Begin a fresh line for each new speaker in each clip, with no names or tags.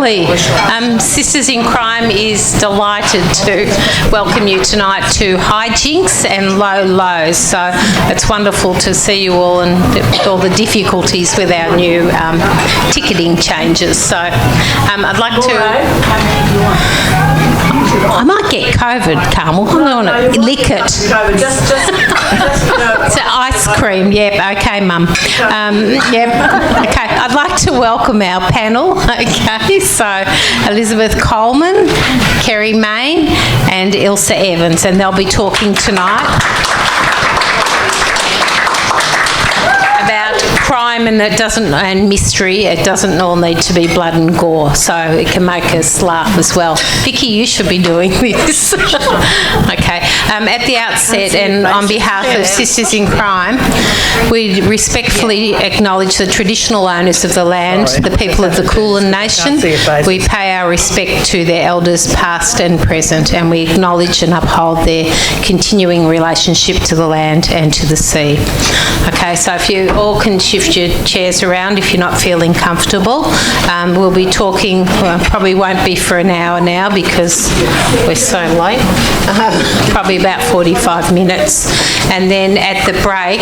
certainly. Sisters in Crime is delighted to welcome you tonight to Hijinks and Low Lows. So it's wonderful to see you all and all the difficulties with our new ticketing changes. So I'd like to... I might get COVID, Carmel. I'm going to lick it. It's ice cream. Yep. Okay, Mum. Yep. Okay. I'd like to welcome our panel. Okay. So Elizabeth Coleman, Kerryn Mayne, and Ilsa Evans, and they'll be talking tonight about crime and mystery. It doesn't all need to be blood and gore, so it can make us laugh as well. Vicky, you should be doing this. Okay. At the outset, and on behalf of Sisters in Crime, we respectfully acknowledge the traditional owners of the land, the people of the Kulin Nation. We pay our respect to their elders past and present, and we acknowledge and uphold their continuing relationship to the land and to the sea. Okay, so if you all can shift your chairs around if you're not feeling comfortable. We'll be talking, probably won't be for an hour now because we're so late, probably about 45 minutes. And then at the break,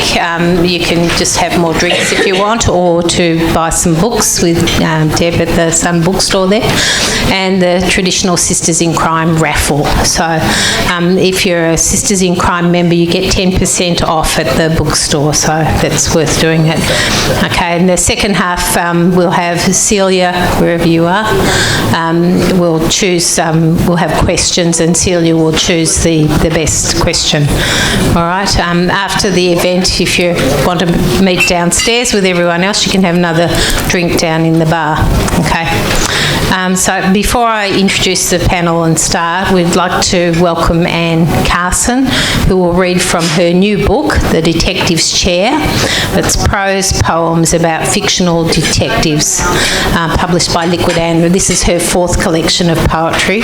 you can just have more drinks if you want, or to buy some books with Deb at the Sun bookstore there, and the traditional Sisters in Crime raffle. So if you're a Sisters in Crime member, you get 10% off at the bookstore, so that's worth doing it. Okay, in the second half, we'll have Celia, wherever you are. We'll choose, we'll have questions, and Celia will choose the best question. All right, after the event, if you want to meet downstairs with everyone else, you can have another drink down in the bar. Okay. So before I introduce the panel and start, we'd like to welcome Anne Carson, who will read from her new book, The Detective's Chair. It's Prose Poems about Fictional Detectives, published by Liquid Anne. This is her fourth collection of poetry.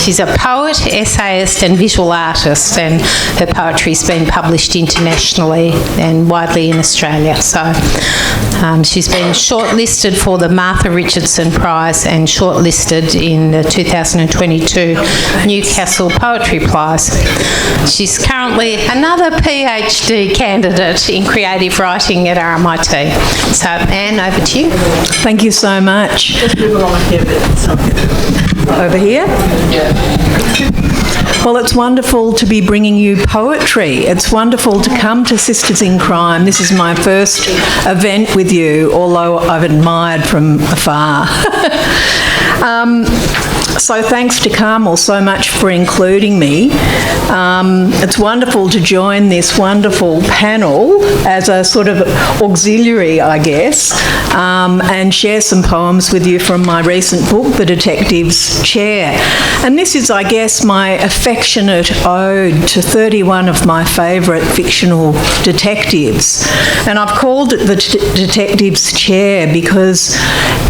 She's a poet, essayist and visual artist, and her poetry's been published internationally and widely in Australia. So she's been shortlisted for the Martha Richardson Prize and shortlisted in the 2022 Newcastle Poetry Prize. She's currently another PhD candidate in creative writing at RMIT. So, Anne, over to you.
Thank you so much. Over here? Well, it's wonderful to be bringing you poetry. It's wonderful to come to Sisters in Crime. This is my first event with you, although I've admired from afar. So thanks to Carmel so much for including me. It's wonderful to join this wonderful panel as a sort of auxiliary, I guess, and share some poems with you from my recent book, The Detective's Chair. And this is, I guess, my affectionate ode to 31 of my favourite fictional detectives. And I've called it The Detective's Chair because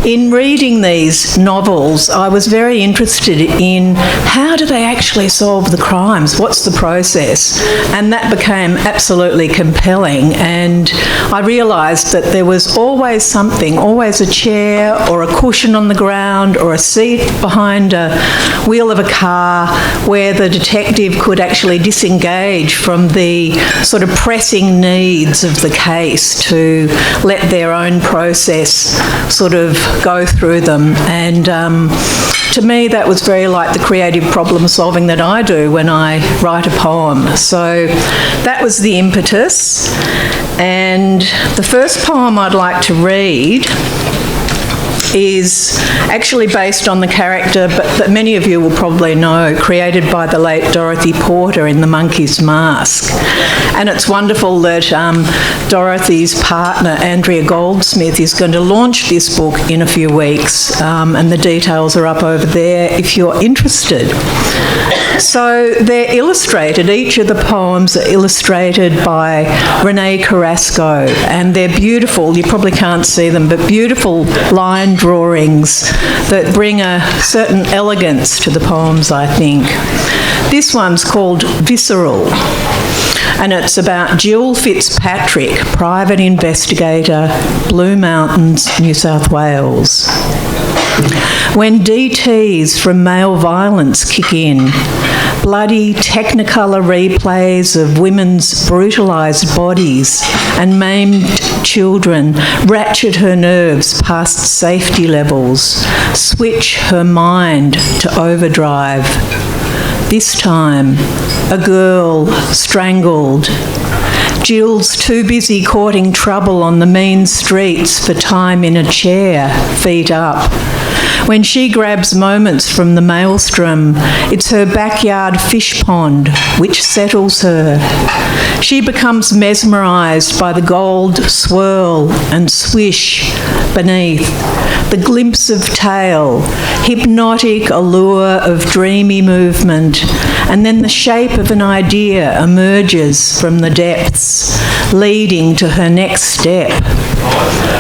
in reading these novels, I was very interested in how do they actually solve the crimes? What's the process? And that became absolutely compelling. And I realised that there was always something, always a chair or a cushion on the ground or a seat behind a wheel of a car where the detective could actually disengage from the sort of pressing needs of the case to let their own process sort of go through them. And to me, that was very like the creative problem solving that I do when I write a poem. So that was the impetus. And the first poem I'd like to read is actually based on the character that many of you will probably know, created by the late Dorothy Porter in The Monkey's Mask. And it's wonderful that Dorothy's partner, Andrea Goldsmith, is going to launch this book in a few weeks, and the details are up over there if you're interested. So they're illustrated. Each of the poems are illustrated by Renee Carrasco, and they're beautiful. You probably can't see them, but beautiful line drawings that bring a certain elegance to the poems, I think. This one's called Visceral, and it's about Jill Fitzpatrick, private investigator, Blue Mountains, New South Wales. when DTs from male violence kick in. Bloody Technicolor replays of women's brutalised bodies and maimed children ratchet her nerves past safety levels, switch her mind to overdrive. This time, a girl strangled. Jill's too busy courting trouble on the mean streets for time in a chair, feet up. When she grabs moments from the maelstrom, it's her backyard fish pond which settles her. She becomes mesmerised by the gold swirl and swish beneath, the glimpse of tail, hypnotic allure of dreamy movement, and then the shape of an idea emerges from the depths, leading to her next step.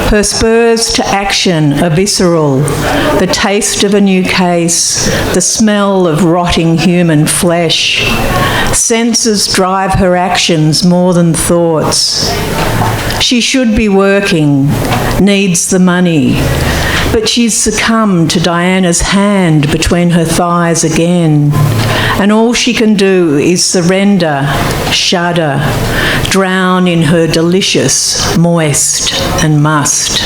Her spurs to action are visceral, the taste of a new case, the smell of rotting human flesh. Senses drive her actions more than thoughts. She should be working, needs the money, but she's succumbed to Diana's hand between her thighs again, and all she can do is surrender, shudder, drown in her delicious, moist and must.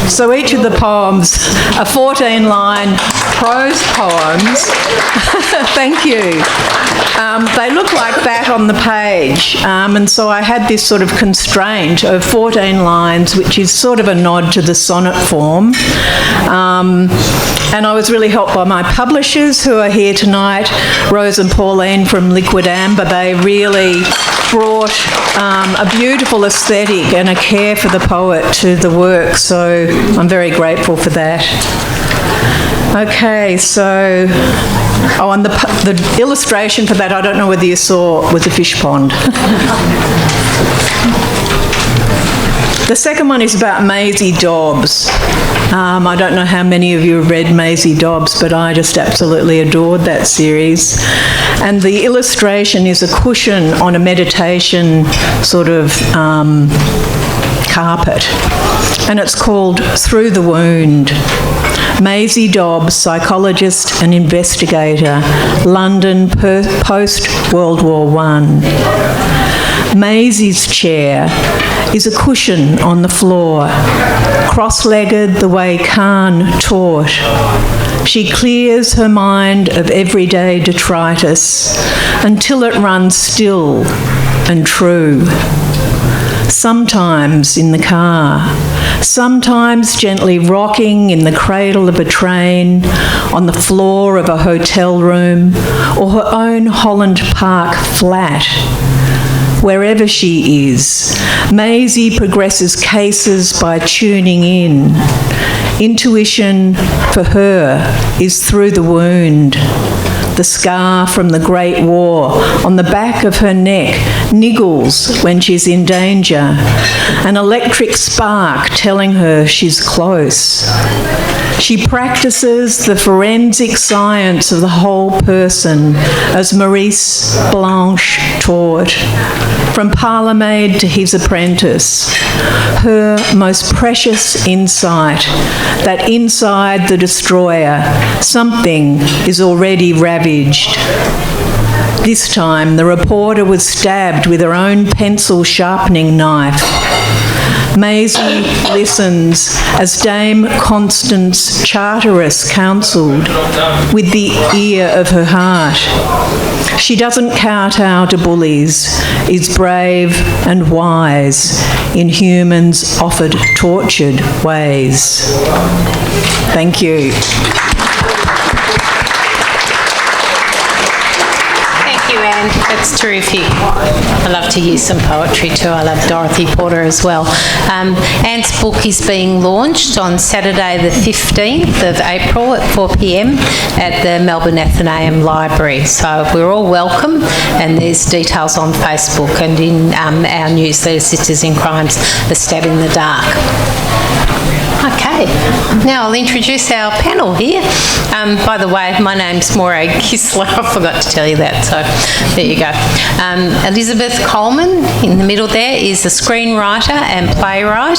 So each of the poems are 14-line prose poems. Thank you. They look like that on the page, and so I had this sort of constraint of 14 lines, which is sort of a nod to the sonnet form. And I was really helped by my publishers who are here tonight, Rose and Pauline from Liquid Amber. They really brought a beautiful aesthetic and a care for the poet to the work, so I'm very grateful for that. Okay, so, and the illustration for that, I don't know whether you saw, was a fish pond. The second one is about Maisie Dobbs. I don't know how many of you have read Maisie Dobbs, but I just absolutely adored that series. And the illustration is a cushion on a meditation sort of carpet, and it's called Through the Wound. Maisie Dobbs, psychologist and investigator, London post-World War I. Maisie's chair is a cushion on the floor, cross-legged the way Khan taught. She clears her mind of everyday detritus until it runs still and true. Sometimes in the car, sometimes gently rocking in the cradle of a train, on the floor of a hotel room, or her own Holland Park flat. Wherever she is, Maisie progresses cases by tuning in. Intuition, for her, is through the wound. The scar from the Great War on the back of her neck niggles when she's in danger, an electric spark telling her she's close. She practices the forensic science of the whole person, as Maurice Blanche taught, from parlourmaid to his apprentice. Her most precious insight, that inside the destroyer, something is already ravaged. This time, the reporter was stabbed with her own pencil sharpening knife. Maisie listens as Dame Constance Charteris counselled with the ear of her heart. She doesn't kowtow to bullies, is brave and wise in humans' offered tortured ways. Thank you.
Anne, that's terrific. I love to use some poetry too. I love Dorothy Porter as well. Anne's book is being launched on Saturday the 15th of April at 4 p.m. at the Melbourne Athenaeum Library. So we're all welcome, and there's details on Facebook and in our newsletter, Sisters in Crimes, A Stab in the Dark. Okay, now I'll introduce our panel here. By the way, my name's Moraig Kisler. I forgot to tell you that, so there you go. Elizabeth Coleman, in the middle there, is a screenwriter and playwright.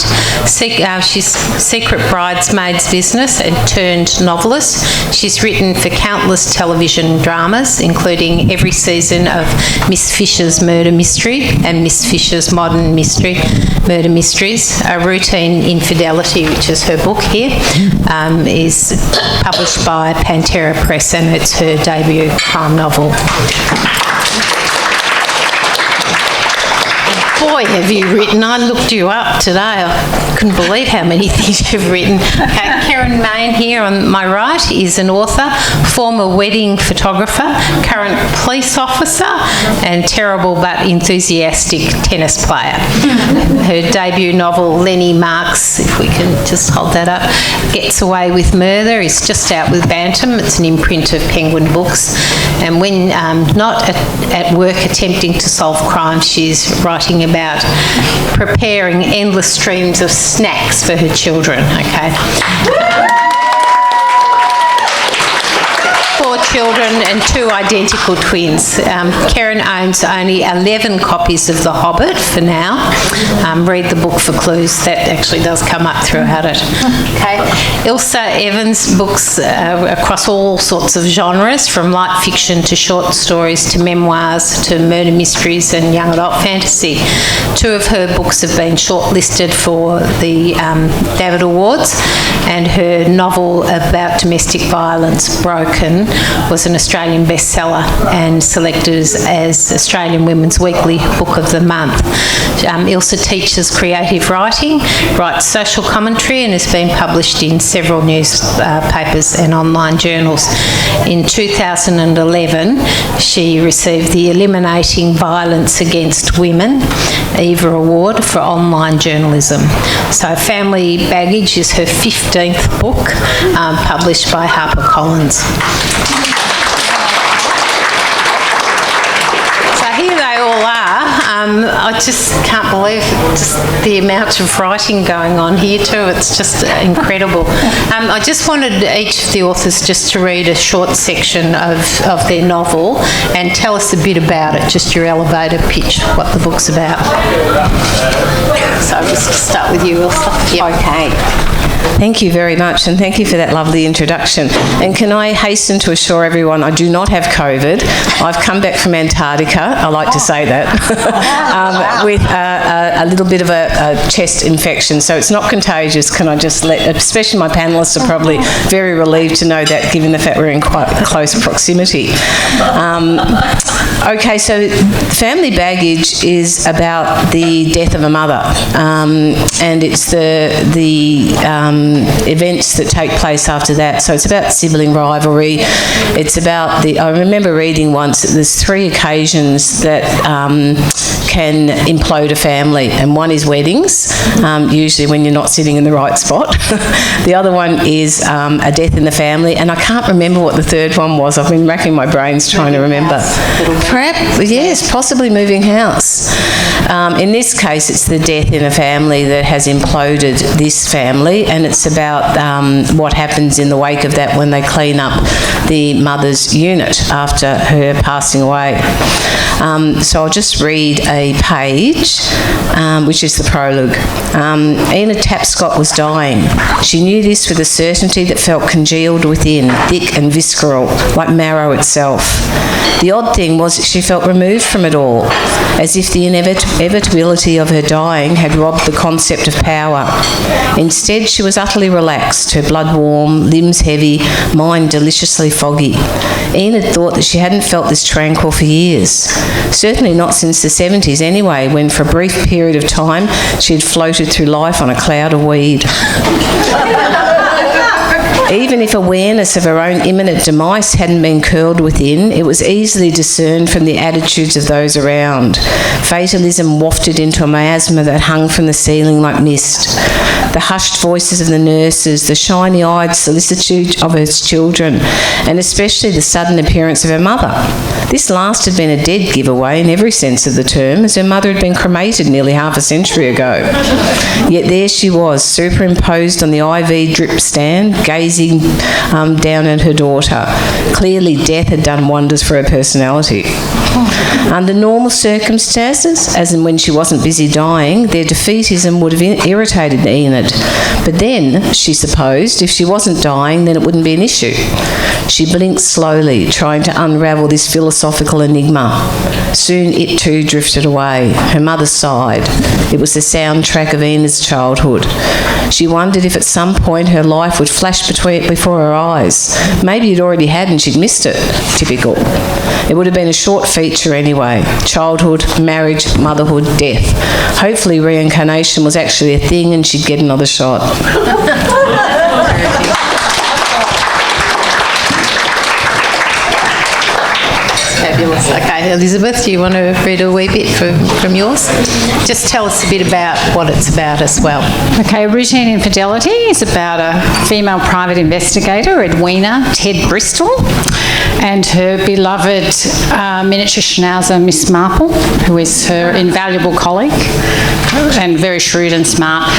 She's Secret Bridesmaid's Business and turned novelist. She's written for countless television dramas, including every season of Miss Fisher's Murder Mystery and Miss Fisher's Modern Murder Mysteries. A Routine Infidelity, which is her book here, is published by Pantera Press, and it's her debut crime novel. Boy, have you written. I looked you up today. I couldn't believe how many things you've written. Kerryn Mayne here on my right is an author, former wedding photographer, current police officer, and terrible but enthusiastic tennis player. Her debut novel, Lenny Marks, if we can just hold that up, Gets Away with Murder, is just out with Bantam. It's an imprint of Penguin Books. And when not at work attempting to solve crime, she's writing about preparing endless streams of snacks for her children, okay? 4 children and 2 identical twins. Kerryn owns only 11 copies of The Hobbit for now. Read the book for clues. That actually does come up throughout it. Okay. Ilsa Evans books across all sorts of genres, from light fiction to short stories to memoirs to murder mysteries and young adult fantasy. 2 of her books have been shortlisted for the David Awards, and her novel about domestic violence, Broken, was an Australian bestseller and selected as Australian Women's Weekly Book of the Month. Ilsa teaches creative writing, writes social commentary, and has been published in several newspapers and online journals. In 2011, she received the Eliminating Violence Against Women Eva Award for online journalism. So Family Baggage is her 15th book, published by HarperCollins. Here they all are. I just can't believe just the amount of writing going on here too. It's just incredible. I just wanted each of the authors just to read a short section of their novel and tell us a bit about it, just your elevator pitch, what the book's about. So I'll just start with you, Ilsa. Yep.
Okay. Thank you very much, and thank you for that lovely introduction. And can I hasten to assure everyone I do not have COVID. I've come back from Antarctica, I like to say that, with a little bit of a chest infection, so it's not contagious. Can I just especially my panellists are probably very relieved to know that, given the fact we're in quite close proximity. Okay, so Family Baggage is about the death of a mother, and it's the events that take place after that. So it's about sibling rivalry. It's about I remember reading once that there's 3 occasions that can implode a family, and one is weddings, usually when you're not sitting in the right spot. The other one is a death in the family, and I can't remember what the third one was. I've been racking my brains trying to remember. Perhaps, yes, possibly moving house. In this case, it's the death in a family that has imploded this family, and it's about what happens in the wake of that when they clean up the mother's unit after her passing away. So I'll just read a page, which is the prologue. Enid Tapscott was dying. She knew this with a certainty that felt congealed within, thick and visceral, like marrow itself. The odd thing was that she felt removed from it all, as if the inevitability of her dying had robbed the concept of power. Instead, she was utterly relaxed, her blood warm, limbs heavy, mind deliciously foggy. Enid thought that she hadn't felt this tranquil for years. Certainly not since the 70s anyway, when for a brief period of time she had floated through life on a cloud of weed. Even if awareness of her own imminent demise hadn't been curled within, it was easily discerned from the attitudes of those around. Fatalism wafted into a miasma that hung from the ceiling like mist. The hushed voices of the nurses, the shiny-eyed solicitude of her children, and especially the sudden appearance of her mother. This last had been a dead giveaway in every sense of the term, as her mother had been cremated nearly half a century ago. Yet there she was, superimposed on the IV drip stand, gazing down at her daughter. Clearly death had done wonders for her personality. Under normal circumstances, as in when she wasn't busy dying, their defeatism would have irritated Enid. But then, she supposed, if she wasn't dying, then it wouldn't be an issue. She blinked slowly, trying to unravel this philosophical enigma. Soon it too drifted away. Her mother sighed. It was the soundtrack of Enid's childhood. She wondered if at some point her life would flash before her eyes. Maybe it already had and she'd missed it. Typical. It would have been a short feature anyway. Childhood, marriage, motherhood, death. Hopefully reincarnation was actually a thing and she'd get another shot.
Fabulous. Okay, Elizabeth, do you want to read a wee bit from yours? Just tell us a bit about what it's about as well.
Okay, Routine Infidelity is about a female private investigator, Edwina Ted Bristol, and her beloved miniature schnauzer, Miss Marple, who is her invaluable colleague and very shrewd and smart.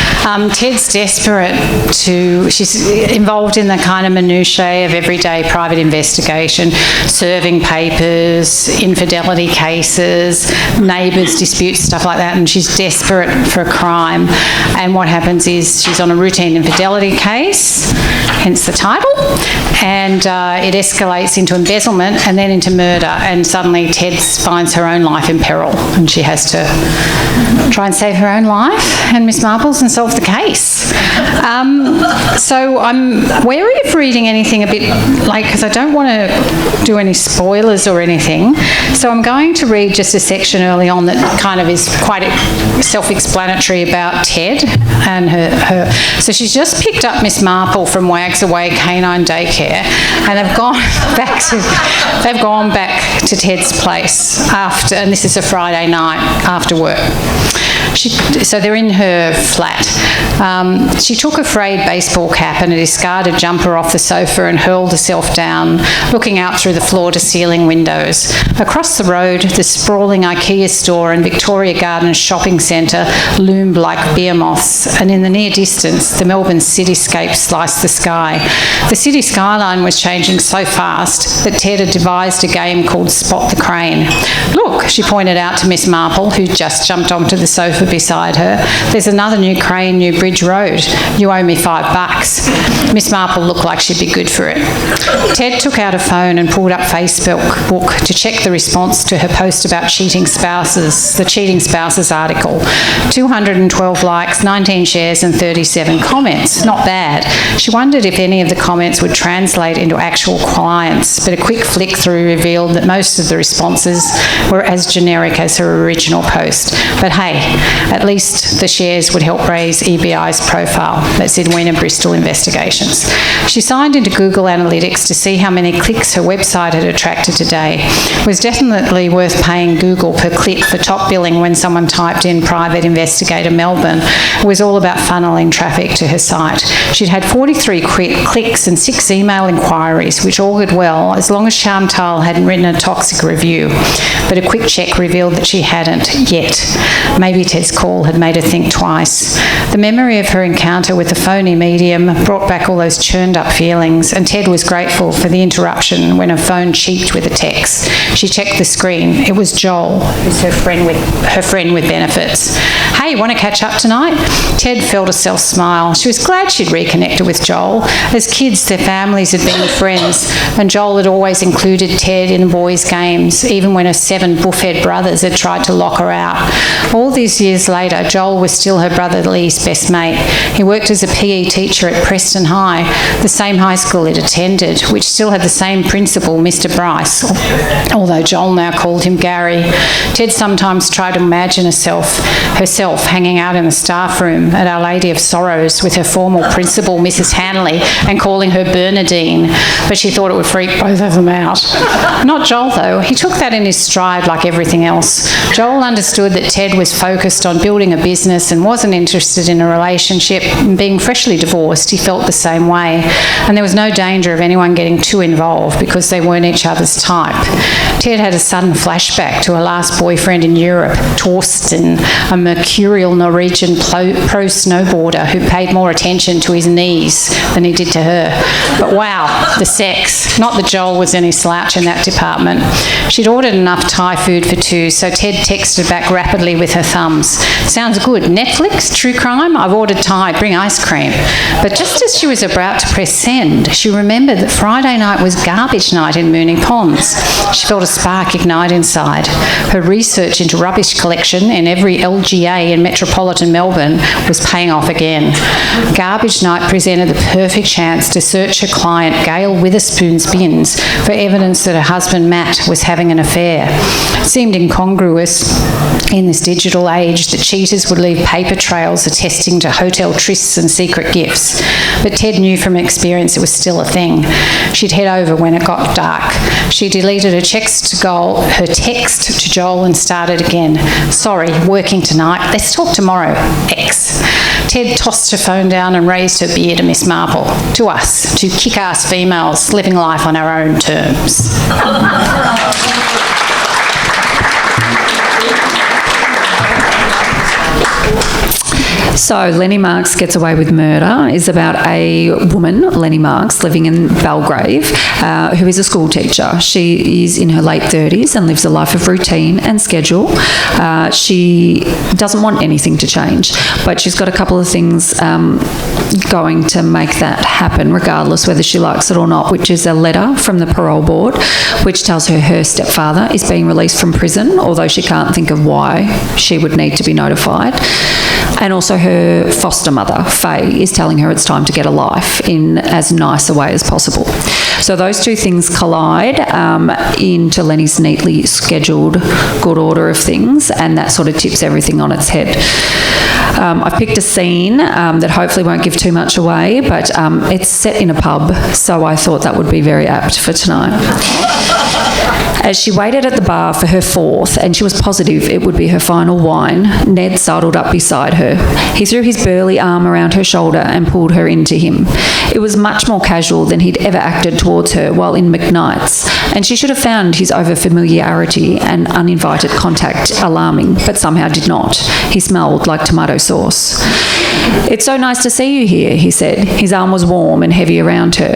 Ted's desperate she's involved in the kind of minutiae of everyday private investigation, serving papers, infidelity cases, neighbours' disputes, stuff like that, and she's desperate for a crime. And what happens is she's on a routine infidelity case, hence the title, and it escalates into embezzlement and then into murder, and suddenly Ted finds her own life in peril and she has to try and save her own life and Miss Marple's and solve the case. So I'm wary of reading anything a bit because I don't want to do any spoilers or anything, so I'm going to read just a section early on that kind of is quite self-explanatory about Ted and her. So she's just picked up Miss Marple from Wags Away Canine Daycare, and they've gone back to Ted's place after, and this is a Friday night after work. So they're in her flat. She took a frayed baseball cap and a discarded jumper off the sofa and hurled herself down, looking out through the floor-to-ceiling windows. Across the road, the sprawling IKEA store and Victoria Gardens shopping centre loomed like behemoths, and in the near distance, the Melbourne cityscape sliced the sky. The city skyline was changing so fast that Ted had devised a game called Spot the Crane. "Look," she pointed out to Miss Marple, who just jumped onto the sofa beside her, "there's another new crane, New Bridge Road. You owe me $5. Miss Marple looked like she'd be good for it. Ted took out a phone and pulled up Facebook to check the response to her post about cheating spouses, the cheating spouses article. 212 likes, 19 shares and 37 comments. Not bad. She wondered if any of the comments would translate into actual clients, but a quick flick through revealed that most of the responses were as generic as her original post. But hey, at least the shares would help raise EBI's profile. That's Edwina Bristol Investigations. She signed into Google Analytics to see how many clicks her website had attracted today. It was definitely worth paying Google per click for top billing when someone typed in Private Investigator Melbourne. It was all about funneling traffic to her site. She'd had 43 clicks and 6 email inquiries, which augured well as long as Chantal hadn't written a toxic review. But a quick check revealed that she hadn't yet. Maybe Ted's call had made her think twice. The memory of her encounter with the phony medium brought back all those churned up feelings, and Ted was grateful for the interruption when her phone cheeped with a text. She checked the screen. It was Joel, who's her friend with benefits. "Hey, want to catch up tonight?" Ted felt herself smile. She was glad she'd reconnected with Joel. As kids, their families had been friends, and Joel had always included Ted in the boys' games, even when her 7 buffhead brothers had tried to lock her out. All these years later, Joel was still her brother Lee's best mate. He worked as a PE teacher at Preston High, the same high school it attended, which still had the same principal, Mr. Bryce, although Joel now called him Gary. Ted sometimes tried to imagine herself hanging out in the staff room at Our Lady of Sorrows with her formal principal, Mrs. Hanley, and calling her Bernadine, but she thought it would freak both of them out. Not Joel, though. He took that in his stride like everything else. Joel understood that Ted was focused on building a business and wasn't interested in a relationship. And being freshly divorced, he felt the same way, and there was no danger of anyone getting too involved because they weren't each other's type. Ted had a sudden flashback to her last boyfriend in Europe, Torsten, a mercurial Norwegian pro snowboarder who paid more attention to his knees than he did to her. But wow, the sex. Not that Joel was any slouch in that department. She'd ordered enough Thai food for two, so Ted texted back rapidly with her thumbs. Sounds good. Netflix? True crime? I've ordered Thai. Bring ice cream. But just as she was about to press send, she remembered that Friday night was garbage night in Moonee Ponds. She felt a spark ignite inside. Her research into rubbish collection in every LGA in metropolitan Melbourne was paying off again. Garbage night presented the perfect chance to search her client Gail Witherspoon's bins for evidence that her husband Matt was having an affair. It seemed incongruous in this digital age that cheaters would leave paper trails attesting to hotel trysts and secret gifts. But Ted knew from experience it was still a thing. She'd head over when it got dark. She deleted her text to Joel and started again. Sorry, working tonight. Let's talk tomorrow. X. Ted tossed her phone down and raised her beer to Miss Marple. To us, to kick-ass females living life on our own terms.
So, Lenny Marks Gets Away with Murder is about a woman, Lenny Marks, living in Belgrave, who is a school teacher. She is in her late 30s and lives a life of routine and schedule. She doesn't want anything to change, but she's got a couple of things going to make that happen, regardless whether she likes it or not, which is a letter from the parole board, which tells her her stepfather is being released from prison, although she can't think of why she would need to be notified. And also her foster mother, Faye, is telling her it's time to get a life in as nice a way as possible. So those two things collide into Lenny's neatly scheduled good order of things, and that sort of tips everything on its head. I've picked a scene that hopefully won't give too much away, but it's set in a pub, so I thought that would be very apt for tonight. As she waited at the bar for her fourth, and she was positive it would be her final wine, Ned sidled up beside her. He threw his burly arm around her shoulder and pulled her into him. It was much more casual than he'd ever acted towards her while in McKnight's, and she should have found his over-familiarity and uninvited contact alarming, but somehow did not. He smelled like tomato sauce. "It's so nice to see you here," he said. His arm was warm and heavy around her.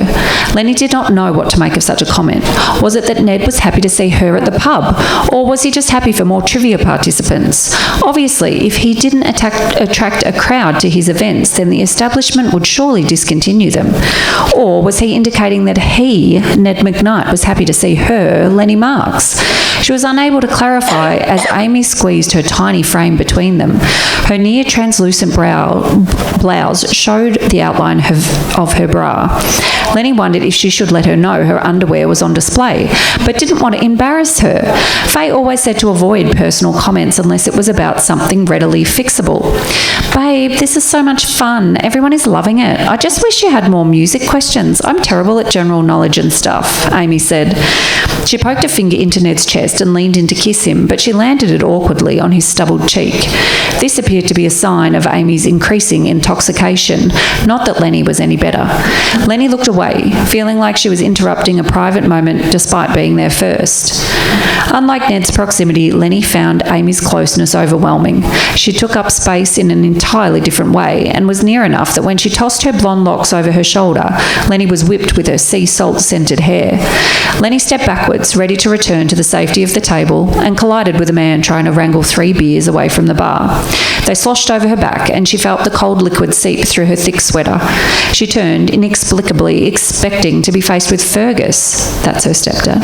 Lenny did not know what to make of such a comment. Was it that Ned was happy to see her at the pub, or was he just happy for more trivia participants? Obviously, if he didn't attract a crowd to his events, then the establishment would surely discontinue them. Or was he indicating that he, Ned McKnight, was happy to see her, Lenny Marks? She was unable to clarify as Amy squeezed her tiny frame between them. Her near translucent blouse showed the outline of her bra. Lenny wondered if she should let her know her underwear was on display, but didn't want to embarrass her. Faye always said to avoid personal comments unless it was about something readily fixable. "Babe, this is so much fun. Everyone is loving it. I just wish you had more music questions. I'm terrible at general knowledge and stuff," Amy said. She poked a finger into Ned's chest and leaned in to kiss him, but she landed it awkwardly on his stubbled cheek. This appeared to be a sign of Amy's increasing intoxication, not that Lenny was any better. Lenny looked away, feeling like she was interrupting a private moment despite being there first. Unlike Ned's proximity, Lenny found Amy's closeness overwhelming. She took up space in an entirely different way and was near enough that when she tossed her blonde locks over her shoulder, Lenny was whipped with her sea salt-scented hair. Lenny stepped backwards, ready to return to the safety of the table, and collided with a man trying to wrangle 3 beers away from the bar. They sloshed over her back, and she felt the cold liquid seep through her thick sweater. She turned, inexplicably expecting to be faced with Fergus, that's her stepdad,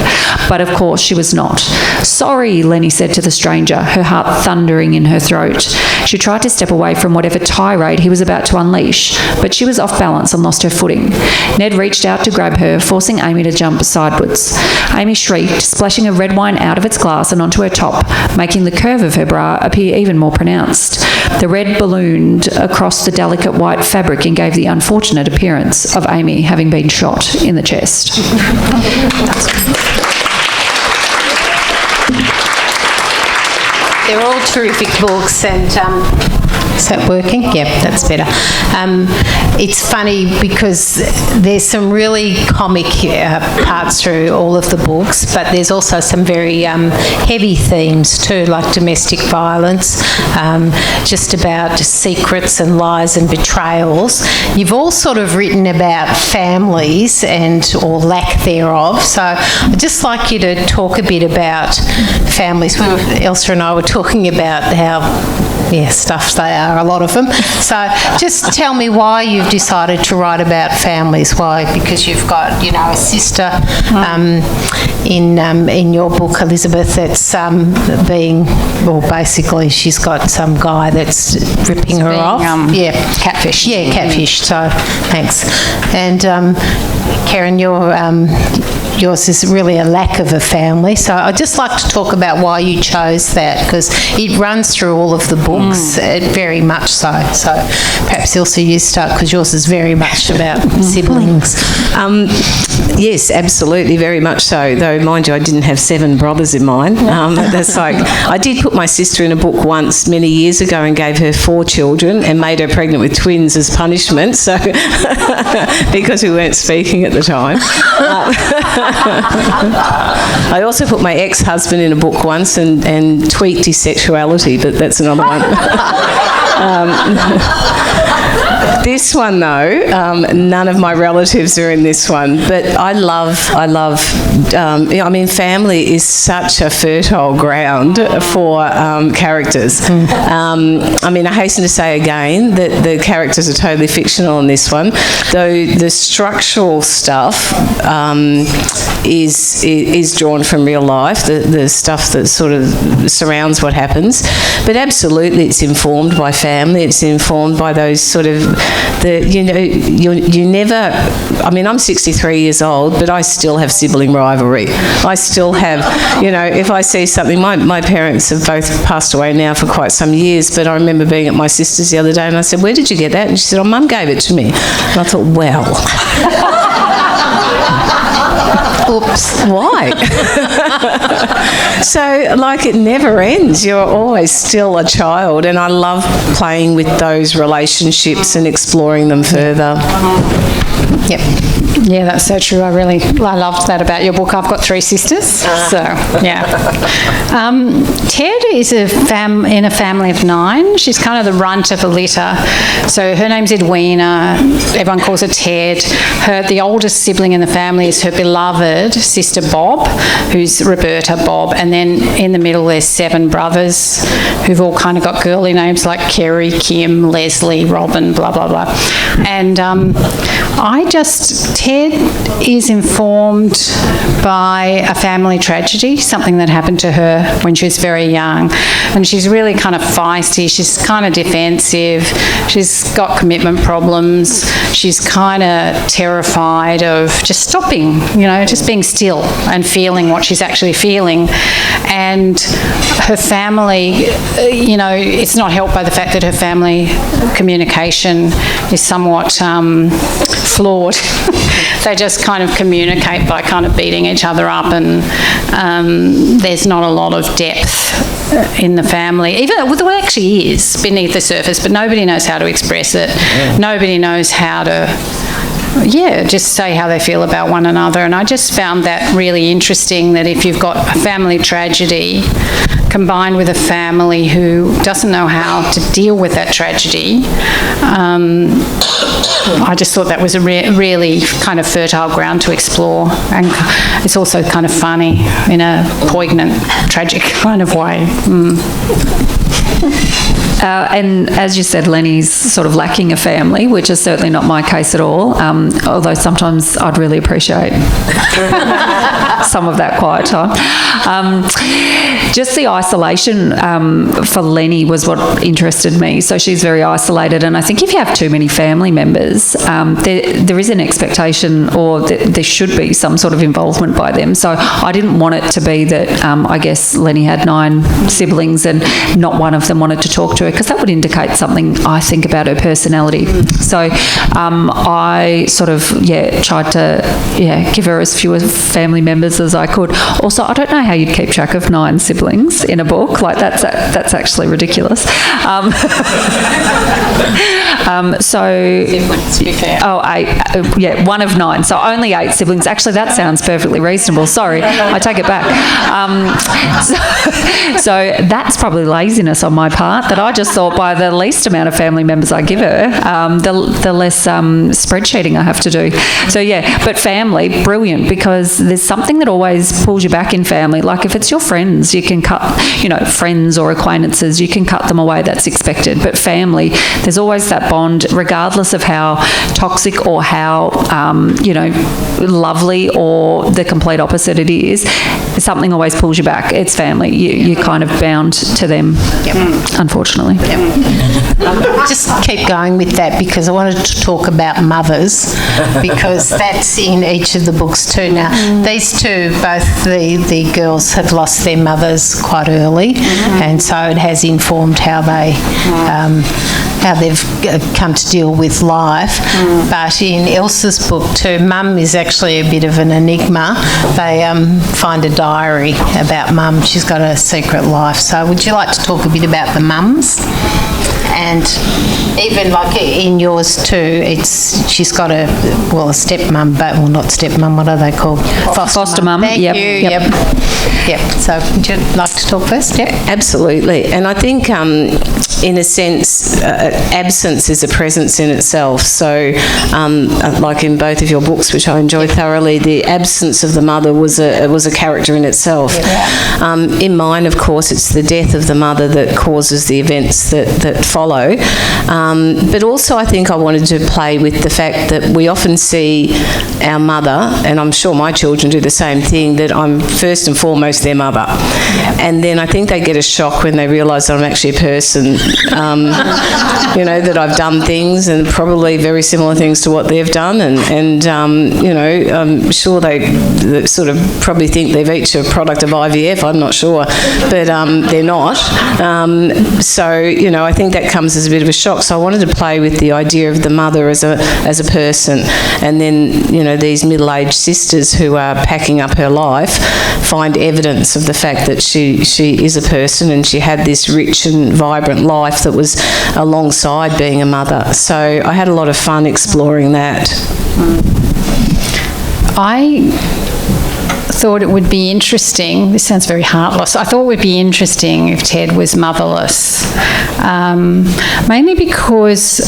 but of course she was not. "Sorry," Lenny said to the stranger, her heart thundering in her throat. She tried to step away from whatever tirade he was about to unleash, but she was off balance and lost her footing. Ned reached out to grab her, forcing Amy to jump sidewards. Amy shrieked, splashing a red wine out of its glass and onto her top, making the curve of her bra appear even more pronounced. The red ballooned across the delicate white fabric and gave the unfortunate appearance of Amy having been shot in the chest.
They're all terrific books, and is that working? Yeah, that's better. It's funny because there's some really comic parts through all of the books, but there's also some very heavy themes too, like domestic violence, just about secrets and lies and betrayals. You've all sort of written about families or lack thereof, so I'd just like you to talk a bit about families. Elsa and I were talking about how stuffed they are, a lot of them. So just tell me why you've decided to write about families. Why? Because you've got, a sister in your book, Elizabeth, that's basically she's got some guy that's ripping her off.
Catfish.
Yeah, catfish. So thanks. And Kerryn, yours is really a lack of a family. So I'd just like to talk about why you chose that, because it runs through all of the books, very much so. So perhaps Ilsa, you start, because yours is very much about siblings.
Yes, absolutely, very much so. Though, mind you, I didn't have 7 brothers in mine. That's like, I did put my sister in a book once many years ago and gave her 4 children and made her pregnant with twins as punishment. So because we weren't speaking at the time. I also put my ex-husband in a book once and tweaked his sexuality, but that's another one. This one, though, none of my relatives are in this one, but I love, family is such a fertile ground for characters. I hasten to say again that the characters are totally fictional in this one, though the structural stuff is drawn from real life, the stuff that sort of surrounds what happens, but absolutely it's informed by family, it's informed by those sort of, you never, I'm 63 years old, but I still have sibling rivalry. I still have, if I see something, my parents have both passed away now for quite some years, but I remember being at my sister's the other day and I said, "Where did you get that?" And she said, "Oh, Mum gave it to me." And I thought, well... Oops. Why? So, it never ends. You're always still a child, and I love playing with those relationships and exploring them further.
Yep.
Yeah, that's so true. I loved that about your book. I've got 3 sisters, so yeah. Ted is in a family of 9. She's kind of the runt of the litter. So her name's Edwina. Everyone calls her Ted. The oldest sibling in the family is her beloved sister Bob, who's Roberta Bob, and then in the middle there's 7 brothers who've all kind of got girly names like Kerry, Kim, Leslie, Robin, blah blah blah. And Ted is informed by a family tragedy, something that happened to her when she was very young. And she's really kind of feisty, she's kind of defensive, she's got commitment problems, she's kind of terrified of just stopping, just being still and feeling what she's actually feeling. And her family, it's not helped by the fact that her family communication is somewhat flawed. They just kind of communicate by kind of beating each other up, and there's not a lot of depth in the family. Even though there actually is beneath the surface, but nobody knows how to express it. Yeah. Nobody knows how to just say how they feel about one another. And I just found that really interesting, that if you've got a family tragedy combined with a family who doesn't know how to deal with that tragedy, I just thought that was a really kind of fertile ground to explore. And it's also kind of funny in a poignant, tragic kind of way.
And as you said, Lenny's sort of lacking a family, which is certainly not my case at all, although sometimes I'd really appreciate some of that quiet time. Just the isolation for Lenny was what interested me. So she's very isolated, and I think if you have too many family members, there is an expectation, or there should be some sort of involvement by them. So I didn't want it to be that I guess Lenny had 9 siblings and not one of them wanted to talk to her, because that would indicate something, I think, about her personality. So I sort of, tried to, give her as few family members as I could. Also, I don't know how you'd keep track of 9 siblings in a book. Like, that's actually ridiculous. So, oh, 8, one of 9. So only 8 siblings. Actually, that sounds perfectly reasonable. Sorry, I take it back. So that's probably laziness on my part, that I just thought by the least amount of family members I give her, the less spreadsheeting I have to do. So but family, brilliant, because there's something that always pulls you back in family. Like if it's your friends, you can cut, friends or acquaintances, you can cut them away, that's expected. But family, there's always that bond, regardless of how toxic or how, lovely or the complete opposite it is. Something always pulls you back. It's family. You're kind of bound to them, unfortunately.
Just keep going with that, because I wanted to talk about mothers, because that's in each of the books too. Now, these two, both the girls have lost their mothers quite early, and so it has informed how they've come to deal with life. But in Ilsa's book too, Mum is actually a bit of an enigma. They find a diary about Mum. She's got a secret life. So would you like to talk a bit about the mums? And even like in yours too, she's got a stepmum, but not stepmum. What are they called?
Foster mum.
Thank you. Yep. So would you like to talk first? Yep.
Absolutely. And I think, in a sense, absence is a presence in itself. So, like in both of your books, which I enjoyed thoroughly, the absence of the mother was a character in itself. In mine, of course, it's the death of the mother that causes the events that follow. But also, I think I wanted to play with the fact that we often see our mother, and I'm sure my children do the same thing, that I'm first and foremost their mother. And then I think they get a shock when they realise that I'm actually a person, that I've done things, and probably very similar things to what they've done. And I'm sure they sort of probably think they're each a product of IVF, I'm not sure. But they're not. I think that comes as a bit of a shock. So I wanted to play with the idea of the mother as a person, and then these middle-aged sisters who are packing up her life find evidence of the fact that she is a person, and she had this rich and vibrant life that was alongside being a mother. So I had a lot of fun exploring that.
I thought it would be interesting, this sounds very heartless, I thought it would be interesting if Ted was motherless, mainly because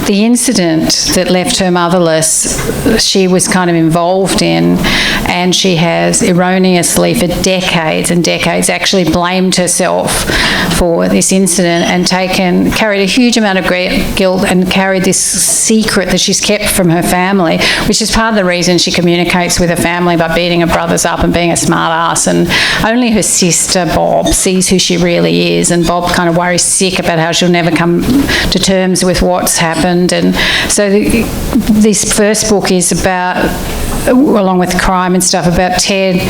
the incident that left her motherless, she was kind of involved in, and she has erroneously for decades and decades actually blamed herself for this incident and carried a huge amount of guilt and carried this secret that she's kept from her family, which is part of the reason she communicates with her family by beating her brothers up and being a smart ass. And only her sister Bob sees who she really is, and Bob kind of worries sick about how she'll never come to terms with what's happened. And so this first book is about, along with crime and stuff, about Ted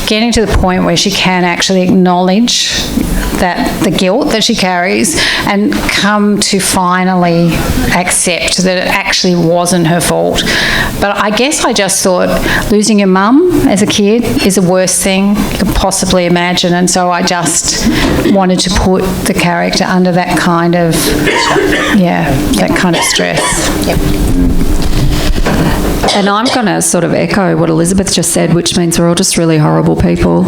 getting to the point where she can actually acknowledge that the guilt that she carries and come to finally accept that it actually wasn't her fault. But I guess I just thought losing your mum as a kid is the worst thing you could possibly imagine, and so I just wanted to put the character under that kind of that kind of stress.
And I'm going to sort of echo what Elizabeth just said, which means we're all just really horrible people.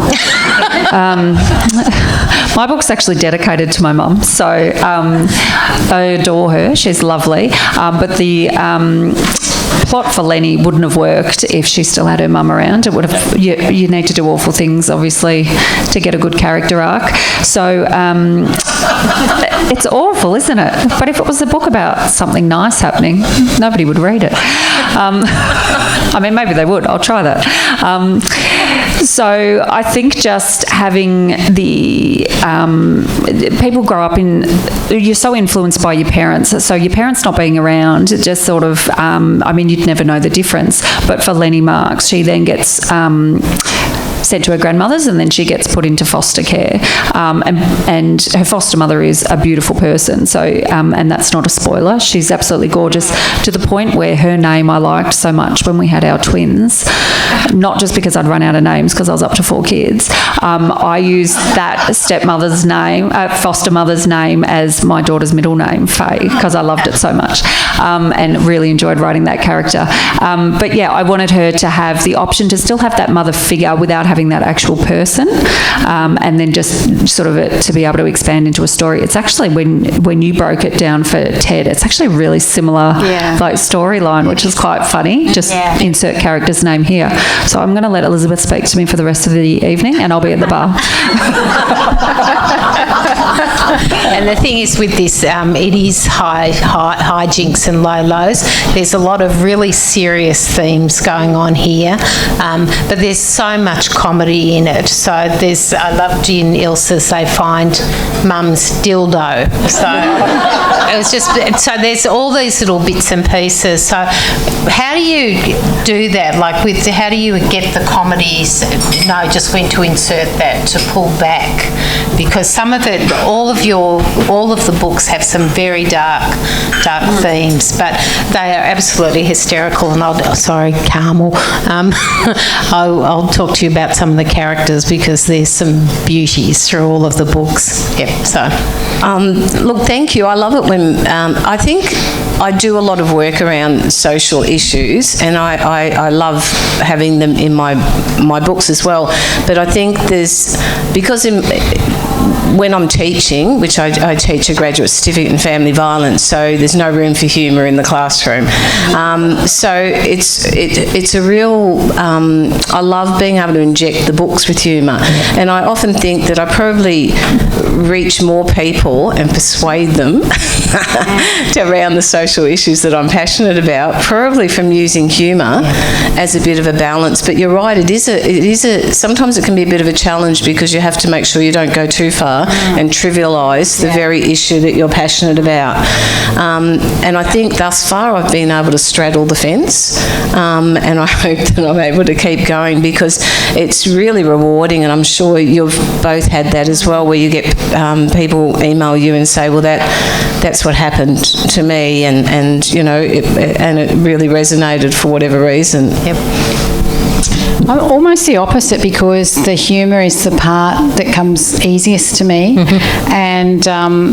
My book's actually dedicated to my mum, so I adore her. She's lovely. But the plot for Lenny wouldn't have worked if she still had her mum around. It would have. You need to do awful things, obviously, to get a good character arc. So it's awful, isn't it? But if it was a book about something nice happening, nobody would read it. I mean, maybe they would. I'll try that. So I think just having the people grow up in, you're so influenced by your parents. So your parents not being around, just sort of, I mean, you'd never know the difference. But for Lenny Marks, she then gets sent to her grandmother's, and then she gets put into foster care. And her foster mother is a beautiful person, so and that's not a spoiler. She's absolutely gorgeous, to the point where her name I liked so much when we had our twins, not just because I'd run out of names because I was up to 4 kids. I used that stepmother's name, foster mother's name, as my daughter's middle name, Faye, because I loved it so much, and really enjoyed writing that character. But yeah, I wanted her to have the option to still have that mother figure without having that actual person, and then just sort of to be able to expand into a story. It's actually, when you broke it down for Ted, it's actually a really similar like storyline, which is quite funny. Just insert character's name here. So I'm going to let Elizabeth speak to me for the rest of the evening, and I'll be at the bar.
And the thing is with this, it is hijinks and low lows. There's a lot of really serious themes going on here, but there's so much comedy in it. So I loved in Ilsa's they find mum's dildo. So it was just, so there's all these little bits and pieces. So how do you do that? Like how do you get the comedies? No, just when to insert that, to pull back, because some of it, all of the books have some very dark themes, but they are absolutely hysterical. And Carmel, I'll talk to you about some of the characters, because there's some beauties through all of the books. Yep. So,
look, thank you. I love it when I think I do a lot of work around social issues, and I love having them in my books as well. But I think when I'm teaching, which I teach a graduate certificate in family violence, so there's no room for humour in the classroom. So it's a real, I love being able to inject the books with humour. And I often think that I probably reach more people and persuade them around the social issues that I'm passionate about, probably from using humour as a bit of a balance. But you're right, it is sometimes it can be a bit of a challenge, because you have to make sure you don't go too far and trivialise the very issue that you're passionate about. And I think thus far I've been able to straddle the fence, and I hope that I'm able to keep going, because it's really rewarding, and I'm sure you've both had that as well, where you get people email you and say, well, that's what happened to me, and you know, it really resonated for whatever reason.
Yep.
I'm almost the opposite, because the humour is the part that comes easiest to me. And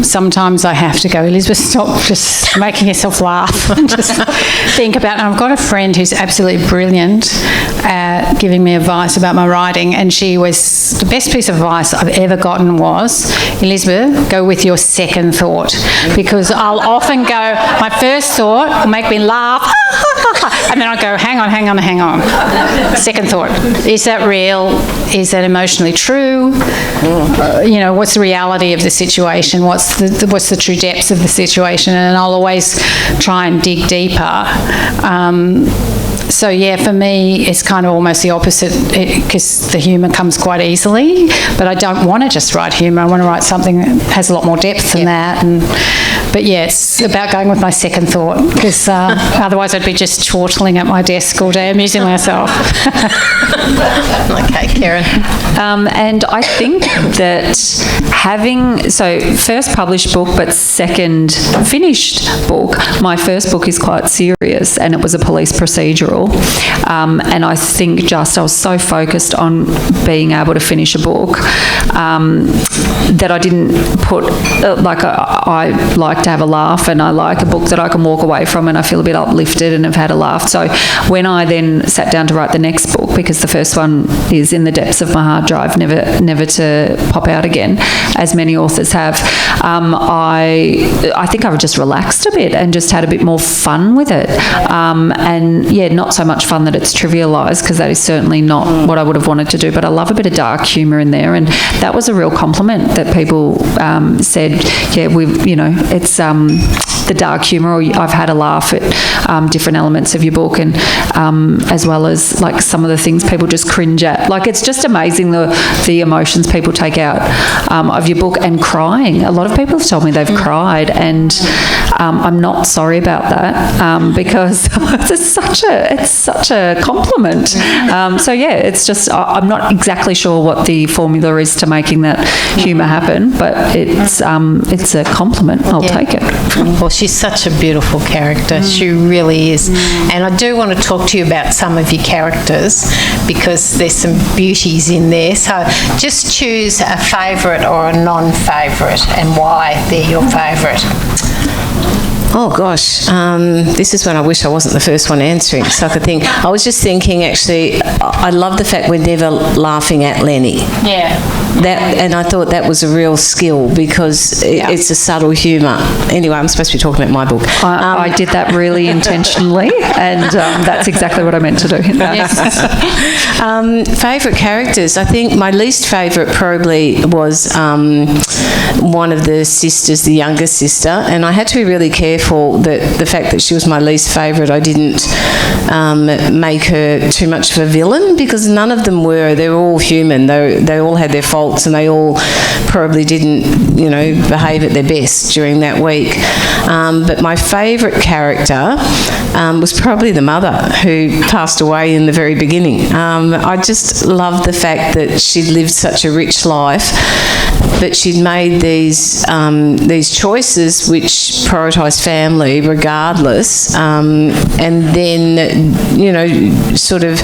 sometimes I have to go, Elizabeth, stop just making yourself laugh and just think about it. And I've got a friend who's absolutely brilliant at giving me advice about my writing, and the best piece of advice I've ever gotten was, Elizabeth, go with your second thought, because I'll often go, my first thought will make me laugh, and then I go, hang on. Second thought, is that real? Is that emotionally true? You know, what's the reality of the situation? What's the true depths of the situation? And I'll always try and dig deeper. So yeah, for me, it's kind of almost the opposite, because the humour comes quite easily, but I don't want to just write humour. I want to write something that has a lot more depth than that. But yeah, it's about going with my second thought, because otherwise I'd be just chortling at my desk all day, amusing myself.
Okay, Kerryn.
And I think that first published book, but second finished book, my first book is quite serious, and it was a police procedural. And I think I was so focused on being able to finish a book that I didn't put, I like to have a laugh, and I like a book that I can walk away from and I feel a bit uplifted and have had a laugh. So when I then sat down to write the next book, because the first one is in the depths of my hard drive, never to pop out again, as many authors have. I think I've just relaxed a bit and just had a bit more fun with it. And yeah, not so much fun that it's trivialised, because that is certainly not what I would have wanted to do, but I love a bit of dark humour in there, and that was a real compliment that people said, yeah, it's the dark humour, or I've had a laugh at different elements of your book, and as well as like some of the things people just cringe at. Like, it's just amazing the emotions people take out of your book, and crying. A lot of people have told me they've cried, and I'm not sorry about that, because it's such a compliment. So yeah, it's just, I'm not exactly sure what the formula is to making that humour happen, but it's a compliment. I'll take it.
Well, she's such a beautiful character. She really is. And I do want to talk to you about some of your characters, because there's some beauties in there. So just choose a favourite or a non-favourite, and why they're your favourite.
Oh gosh, this is when I wish I wasn't the first one answering, so I could think. I was just thinking, actually, I love the fact we're never laughing at Lenny.
Yeah.
And I thought that was a real skill, because it's a subtle humour. Anyway, I'm supposed to be talking about my book.
I did that really intentionally, and that's exactly what I meant to do.
Favourite characters, I think my least favourite probably was one of the sisters, the younger sister, and I had to be really careful that the fact that she was my least favourite, I didn't make her too much of a villain, because none of them were. They were all human. They all had their faults, and they all probably didn't, behave at their best during that week. But my favourite character was probably the mother, who passed away in the very beginning. I just loved the fact that she'd lived such a rich life, but she'd made these choices which prioritised family regardless, and then sort of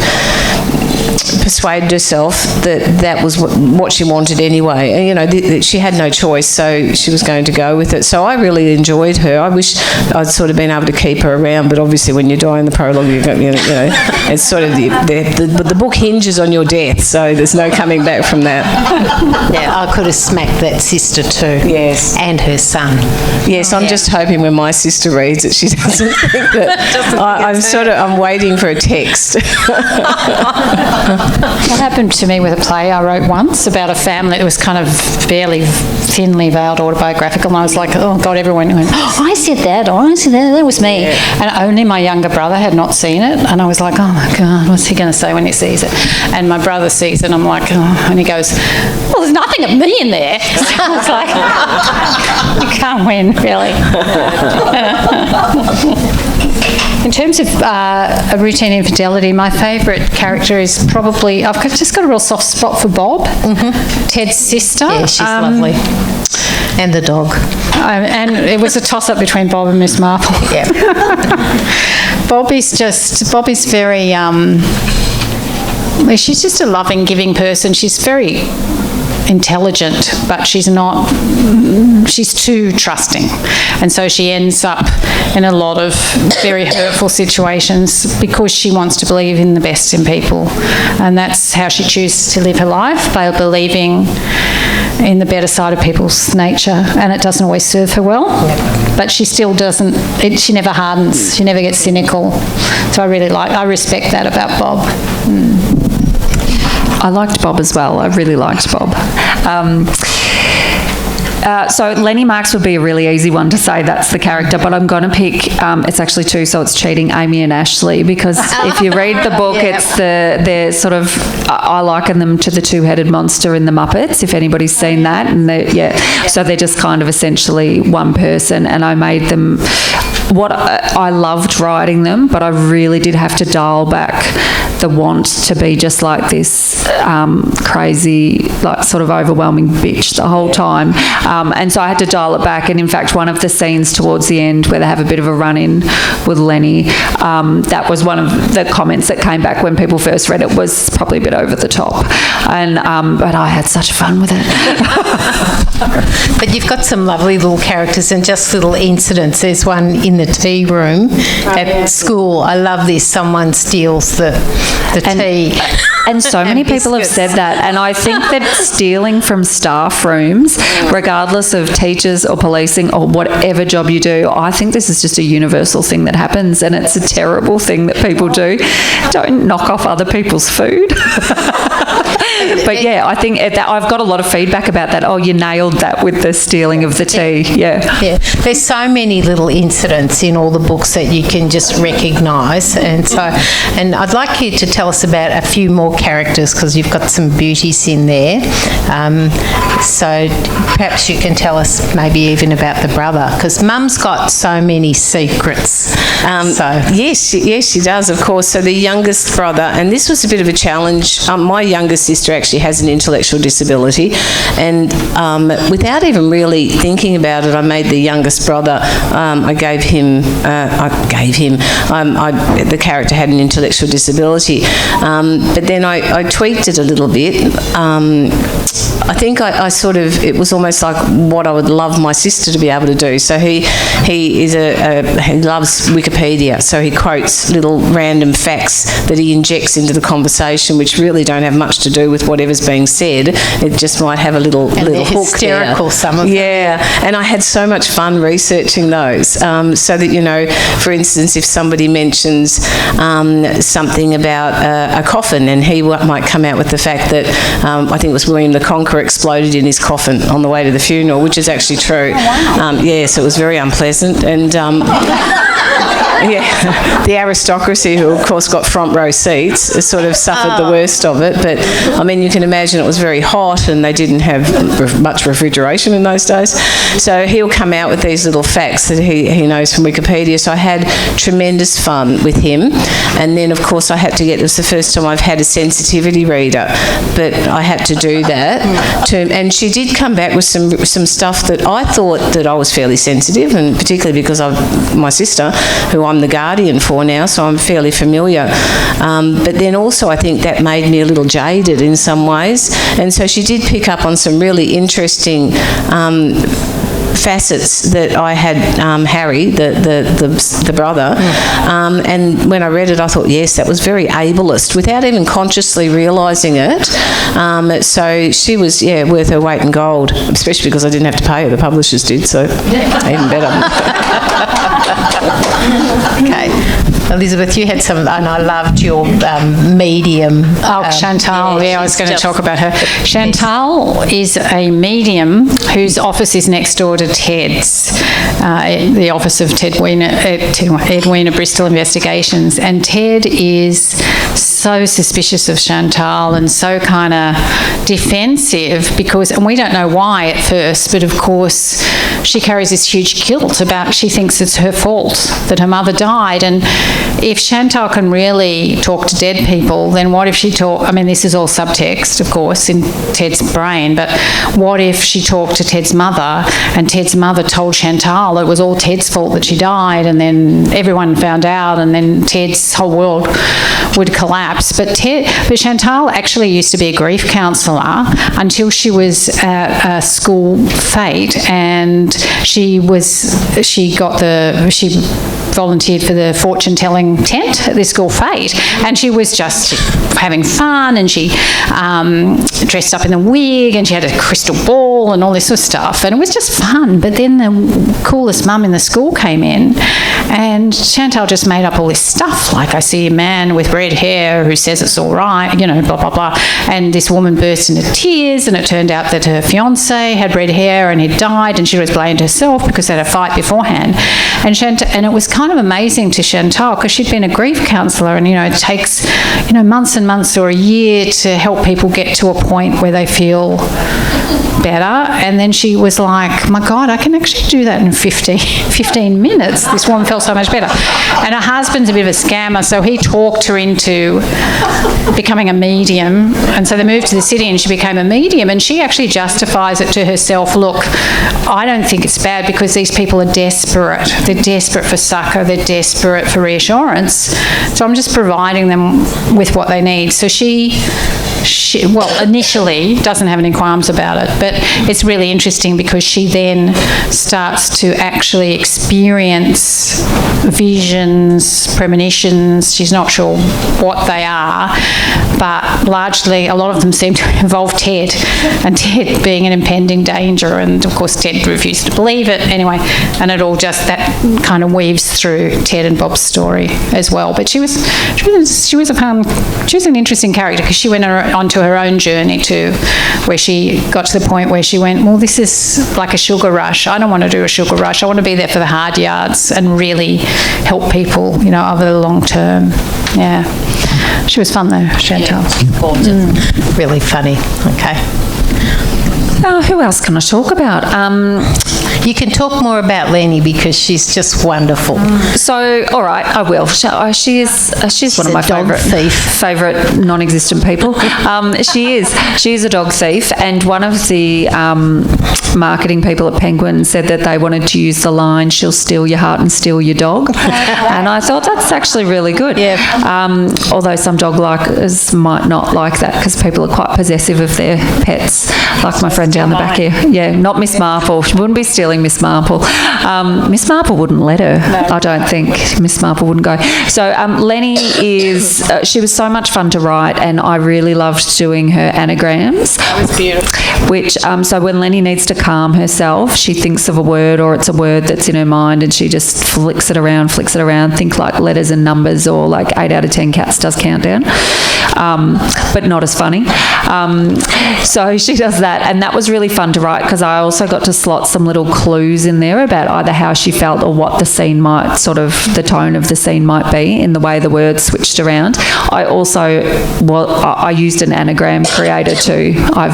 persuaded herself that was what she wanted anyway. And, she had no choice, so she was going to go with it. So I really enjoyed her. I wish I'd sort of been able to keep her around, but obviously when you die in the prologue, it's sort of the book hinges on your death, so there's no coming back from that.
Yeah, I could have smacked that sister too.
Yes.
And her son.
Yes, I'm just hoping when my sister reads it, she doesn't think that I'm waiting for a text.
What happened to me with a play I wrote once about a family that was kind of barely thinly veiled autobiographical, and I was like, oh God, everyone went, oh, I said that, that was me. Yeah. And only my younger brother had not seen it, and I was like, oh my God, what's he going to say when he sees it? And my brother sees it, and I'm like, oh, and he goes, well, there's nothing of me in there. So I was like, you can't win, really. In terms of a routine infidelity, my favourite character is probably, I've just got a real soft spot for Bob, Ted's sister.
Yeah, she's lovely. And the dog.
And it was a toss-up between Bob and Miss Marple.
Yeah.
Bobby's very, she's just a loving, giving person. She's very intelligent, but she's too trusting, and so she ends up in a lot of very hurtful situations because she wants to believe in the best in people, and that's how she chooses to live her life, by believing in the better side of people's nature, and it doesn't always serve her well. But she still doesn't, she never hardens, she never gets cynical. So I respect that about Bob.
I liked Bob as well. I really liked Bob. So Lenny Marks would be a really easy one to say that's the character, but I'm going to pick, it's actually two, so it's Cheating Amy and Ashley, because if you read the book, it's they're sort of, I liken them to the two-headed monster in the Muppets, if anybody's seen that. And so they're just kind of essentially one person, and I made them, I loved writing them, but I really did have to dial back the want to be just like this crazy, like sort of overwhelming bitch the whole time. And so I had to dial it back. And in fact, one of the scenes towards the end where they have a bit of a run-in with Lenny, that was one of the comments that came back when people first read it, was probably a bit over the top. And but I had such fun with it.
But you've got some lovely little characters and just little incidents. There's one in in the tea room at school. I love this. Someone steals the tea.
And so many people have said that. And I think that stealing from staff rooms, regardless of teachers or policing or whatever job you do, I think this is just a universal thing that happens, and it's a terrible thing that people do. Don't knock off other people's food. But yeah, I think that I've got a lot of feedback about that. Oh, you nailed that with the stealing of the tea. Yeah.
There's so many little incidents in all the books that you can just recognise, and I'd like you to tell us about a few more characters, because you've got some beauties in there. So perhaps you can tell us maybe even about the brother, because Mum's got so many secrets.
Yes, she does, of course. So the youngest brother, and this was a bit of a challenge. My youngest sister actually has an intellectual disability, and without even really thinking about it, I made the youngest brother. The character had an intellectual disability, but then I tweaked it a little bit. I think it was almost like what I would love my sister to be able to do. So he loves Wikipedia, so he quotes little random facts that he injects into the conversation, which really don't have much to do with whatever's being said. It just might have a little hook there.
Hysterical, some of them.
Yeah, and I had so much fun researching those, so that, for instance, if somebody mentions something about a coffin, and he might come out with the fact that I think it was William the Conqueror exploded in his coffin on the way to the funeral, which is actually true. Yes, it was very unpleasant, and the aristocracy, who of course got front row seats, sort of suffered the worst of it. But I mean, you can imagine it was very hot, and they didn't have much refrigeration in those days. So he'll come out with these little facts that he knows from Wikipedia. So I had tremendous fun with him. And then, of course, I had to get, it was the first time I've had a sensitivity reader, but I had to do that. And she did come back with some stuff that I thought that I was fairly sensitive, and particularly because of my sister, who I'm the guardian for now, so I'm fairly familiar. But then also I think that made me a little jaded in some ways. And so she did pick up on some really interesting facets that I had, Harry, the brother, and when I read it I thought, yes, that was very ableist without even consciously realising it. So she was, worth her weight in gold, especially because I didn't have to pay her, the publishers did, so even better.
Okay. Elizabeth, you had some, and I loved your medium.
Chantal, I was going to talk about her. Chantal is a medium whose office is next door to Ted's, the office of Ed Weiner Bristol Investigations, and Ted is so suspicious of Chantal and so kind of defensive because, and we don't know why at first, but of course she carries this huge guilt about, she thinks it's her fault that her mother died. And if Chantal can really talk to dead people, then what if she this is all subtext, of course, in Ted's brain, but what if she talked to Ted's mother and Ted's mother told Chantal it was all Ted's fault that she died, and then everyone found out, and then Ted's whole world would collapse. But Chantal actually used to be a grief counsellor until she was at a school fete, and she volunteered for the fortune-telling tent at this school fete, and she was just having fun, and she dressed up in the wig, and she had a crystal ball and all this sort of stuff, and it was just fun. But then the coolest mum in the school came in, and Chantal just made up all this stuff, like, I see a man with red hair who says it's all right, blah, blah, blah. And this woman burst into tears, and it turned out that her fiancé had red hair and he'd died, and she was blamed herself because they had a fight beforehand. And it was kind of amazing to Chantal because she'd been a grief counsellor, and, it takes, months and months or a year to help people get to a point where they feel better. And then she was like, my God, I can actually do that in 15 minutes. This woman felt so much better. And her husband's a bit of a scammer, so he talked her into becoming a medium. And so they moved to the city and she became a medium, and she actually justifies it to herself. Look, I don't think it's bad because these people are desperate. They're desperate for succour. They're desperate for reassurance. So I'm just providing them with what they need. So she initially doesn't have any qualms about it, but it's really interesting because she then starts to actually experience visions, premonitions. She's not sure what they are, but largely a lot of them seem to involve Ted, and Ted being an impending danger, and of course Ted refused to believe it anyway, and it all just, that kind of weaves through Ted and Bob's story as well. But she was an interesting character because she went onto her own journey too, where she got to the point where she went, well, this is like a sugar rush. I don't want to do a sugar rush. I want to be there for the hard yards and really help people, over the long term. Yeah. She was fun though, Chantal.
Yeah, really funny. Okay.
Who else can I talk about?
You can talk more about Lenny because she's just wonderful.
So, all right, I will. She's one of my favourite non-existent people. She is a dog thief, and one of the marketing people at Penguin said that they wanted to use the line, "She'll steal your heart and steal your dog," and I thought that's actually really good.
Yeah.
Although some dog likers might not like that because people are quite possessive of their pets, like my friend down the back here. Yeah, not Miss Marple. She wouldn't be stealing Miss Marple. Miss Marple wouldn't let her. No. I don't think Miss Marple wouldn't go. So Lenny is, she was so much fun to write, and I really loved doing her anagrams.
That was beautiful.
Which, so when Lenny needs to calm herself, she thinks of a word, or it's a word that's in her mind, and she just flicks it around, think like letters and numbers, or like 8 out of 10 cats does countdown. But not as funny. So she does that, and that was really fun to write because I also got to slot some little clues in there about either how she felt or what the scene might, sort of the tone of the scene might be in the way the words switched around. I also, I used an anagram creator too. I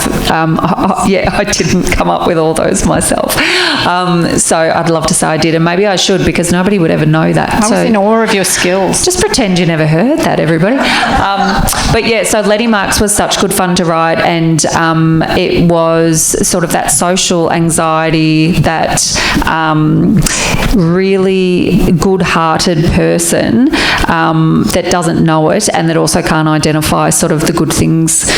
didn't come up with all those myself. So I'd love to say I did, and maybe I should because nobody would ever know that.
I was in awe of your skills.
Just pretend you never heard that, everybody. But yeah, so Lenny Marks was such good fun to write, and it was sort of that social anxiety, that really good-hearted person that doesn't know it and that also can't identify sort of the good things.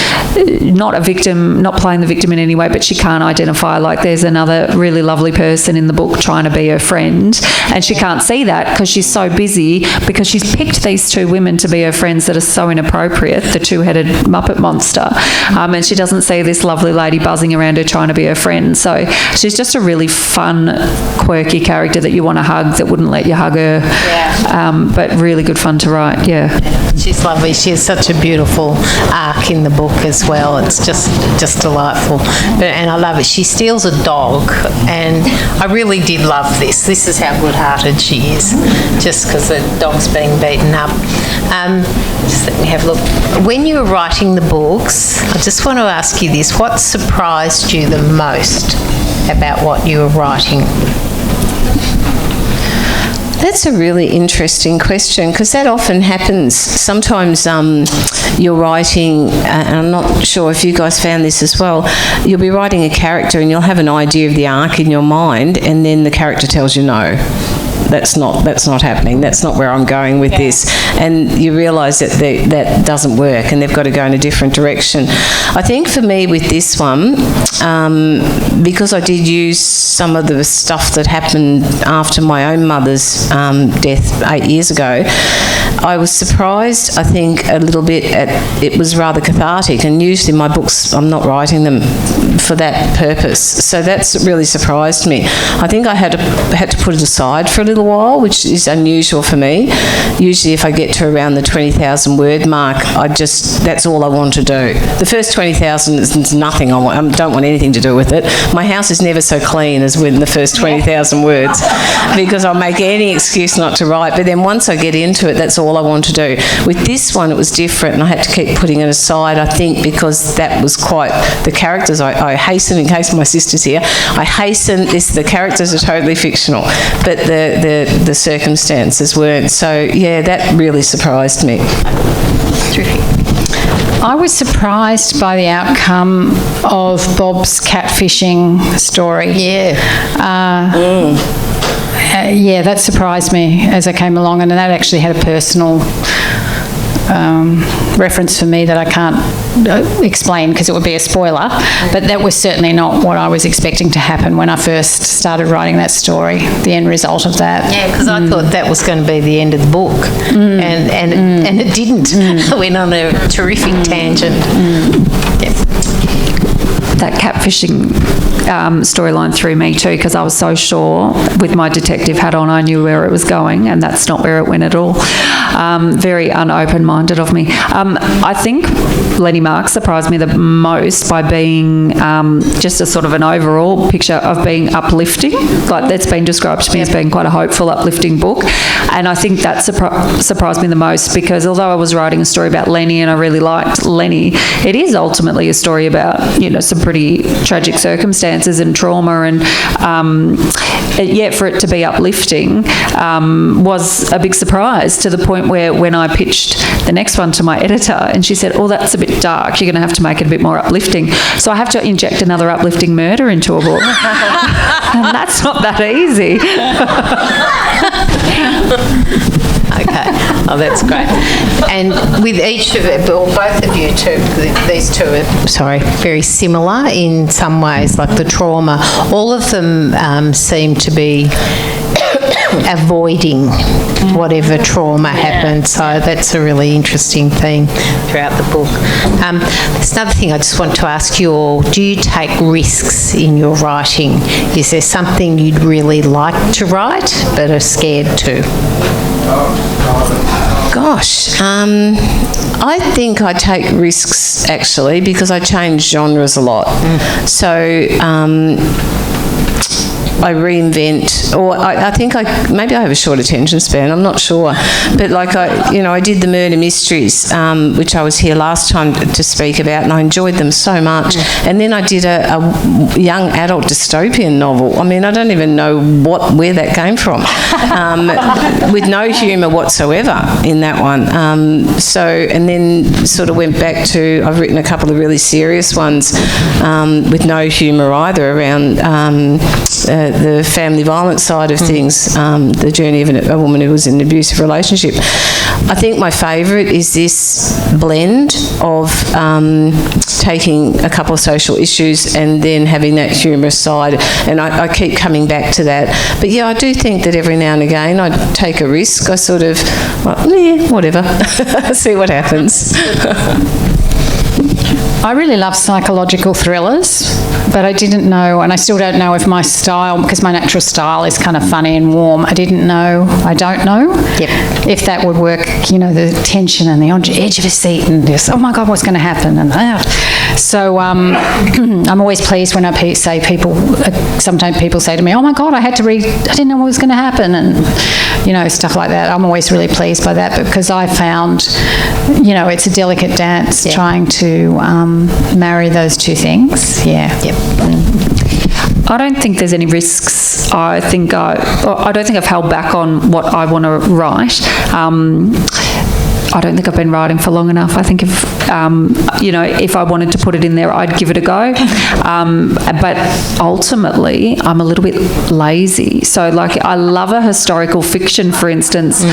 Not a victim, not playing the victim in any way, but she can't identify, like there's another really lovely person in the book trying to be her friend, and she can't see that because she's so busy, because she's picked these two women to be her friends that are so inappropriate, the two-headed Muppet monster, and she doesn't see this lovely lady buzzing around her trying to be her friend. So she's just a really fun, quirky character that you want to hug, that wouldn't let you hug her. Yeah. But really good fun to write. Yeah.
She's lovely. She has such a beautiful arc in the book as well. It's just delightful. And I love it. She steals a dog, and I really did love this. This is how good-hearted she is, just because the dog's being beaten up. Just let me have a look. When you were writing the books, I just want to ask you this. What surprised you the most about what you were writing?
That's a really interesting question, because that often happens. Sometimes you're writing, and I'm not sure if you guys found this as well, you'll be writing a character and you'll have an idea of the arc in your mind, and then the character tells you no. That's not happening. That's not where I'm going with this. And you realise that that doesn't work, and they've got to go in a different direction. I think for me with this one, because I did use some of the stuff that happened after my own mother's death 8 years ago, I was surprised, I think, a little bit at it was rather cathartic, and usually my books, I'm not writing them for that purpose. So that's really surprised me. I think I had to put it aside for a little while, which is unusual for me. Usually if I get to around the 20,000 word mark, that's all I want to do. The first 20,000 is nothing. I don't want anything to do with it. My house is never so clean as when the first 20,000 words, because I'll make any excuse not to write. But then once I get into it, that's all I want to do. With this one, it was different, and I had to keep putting it aside, I think, because that was quite the characters. I hasten, in case my sister's here, the characters are totally fictional, but the circumstances weren't. So yeah, that really surprised me.
Terrific.
I was surprised by the outcome of Bob's catfishing story.
Yeah.
Yeah, that surprised me as I came along, and that actually had a personal reference for me that I can't explain because it would be a spoiler, but that was certainly not what I was expecting to happen when I first started writing that story, the end result of that.
Yeah, because I thought that was going to be the end of the book, and it didn't. It went on a terrific tangent. Yep.
That catfishing storyline threw me too, because I was so sure with my detective hat on I knew where it was going, and that's not where it went at all. Very unopen-minded of me. I think Lenny Marks surprised me the most by being just a sort of an overall picture of being uplifting. Like, that's been described to me as being quite a hopeful, uplifting book, and I think that surprised me the most, because although I was writing a story about Lenny and I really liked Lenny, it is ultimately a story about, you know, some pretty tragic circumstances and trauma, and yet for it to be uplifting was a big surprise, to the point where when I pitched the next one to my editor and she said, oh, that's a bit dark, you're going to have to make it a bit more uplifting. So I have to inject another uplifting murder into a book. And that's not that easy.
Okay. Oh, that's great. And with each of it, or both of you two, these two are, very similar in some ways, like the trauma. All of them seem to be avoiding whatever trauma happened. So that's a really interesting theme throughout the book. There's another thing I just want to ask you all. Do you take risks in your writing? Is there something you'd really like to write but are scared to?
Gosh, I think I take risks, actually, because I change genres a lot. So I reinvent, or I think maybe I have a short attention span, I'm not sure. But like I did the murder mysteries, which I was here last time to speak about, and I enjoyed them so much. And then I did a young adult dystopian novel. I mean, I don't even know where that came from, with no humour whatsoever in that one. And then sort of went back to, I've written a couple of really serious ones with no humour either, around the family violence side of things, the journey of a woman who was in an abusive relationship. I think my favourite is this blend of taking a couple of social issues and then having that humorous side, and I keep coming back to that. But yeah, I do think that every now and again I take a risk. I sort of, whatever, see what happens.
I really love psychological thrillers, but I didn't know, and I still don't know if my style, because my natural style is kind of funny and warm, I don't know if that would work, the tension and the edge of a seat and just, oh my God, what's going to happen? And so I'm always pleased when sometimes people say to me, oh my God, I had to read, I didn't know what was going to happen, and stuff like that. I'm always really pleased by that, because I found, it's a delicate dance trying to marry those two things. Yeah. Yep.
I don't think there's any risks. I don't think I've held back on what I want to write. I don't think I've been writing for long enough. I think if I wanted to put it in there, I'd give it a go. But ultimately, I'm a little bit lazy. So, I love a historical fiction, for instance,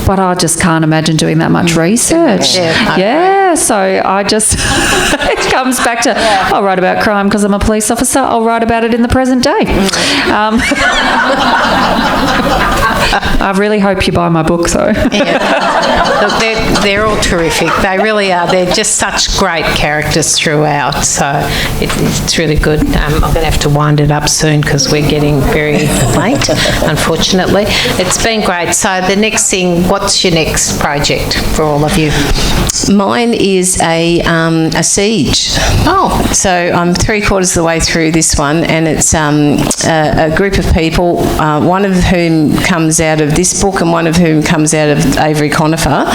but I just can't imagine doing that much research. Yeah, so I just, it comes back to, I'll write about crime because I'm a police officer. I'll write about it in the present day. I really hope you buy my book, though.
Look, they're all terrific. They really are. They're just such great characters throughout. So it's really good. I'm going to have to wind it up soon because we're getting very late, unfortunately. It's been great. So the next thing, what's your next project for all of you?
Mine is a siege.
Oh.
So I'm 3/4 of the way through this one, and it's a group of people, one of whom comes out of this book and one of whom comes out of Avery Conifer.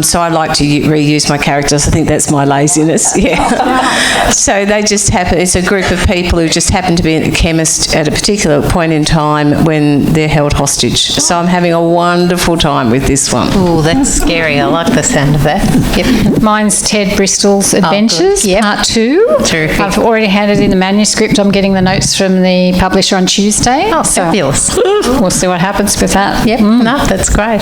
So I like to reuse my characters. I think that's my laziness. Yeah. So they just happen. It's a group of people who just happen to be a chemist at a particular point in time when they're held hostage. So I'm having a wonderful time with this one.
Oh, that's scary. I like the sound of that. Yep.
Mine's Ted Bristol's Adventures, Part 2.
Terrific.
I've already handed in the manuscript. I'm getting the notes from the publisher on Tuesday.
Oh, fabulous.
We'll see what happens with that.
Yep. No, that's great.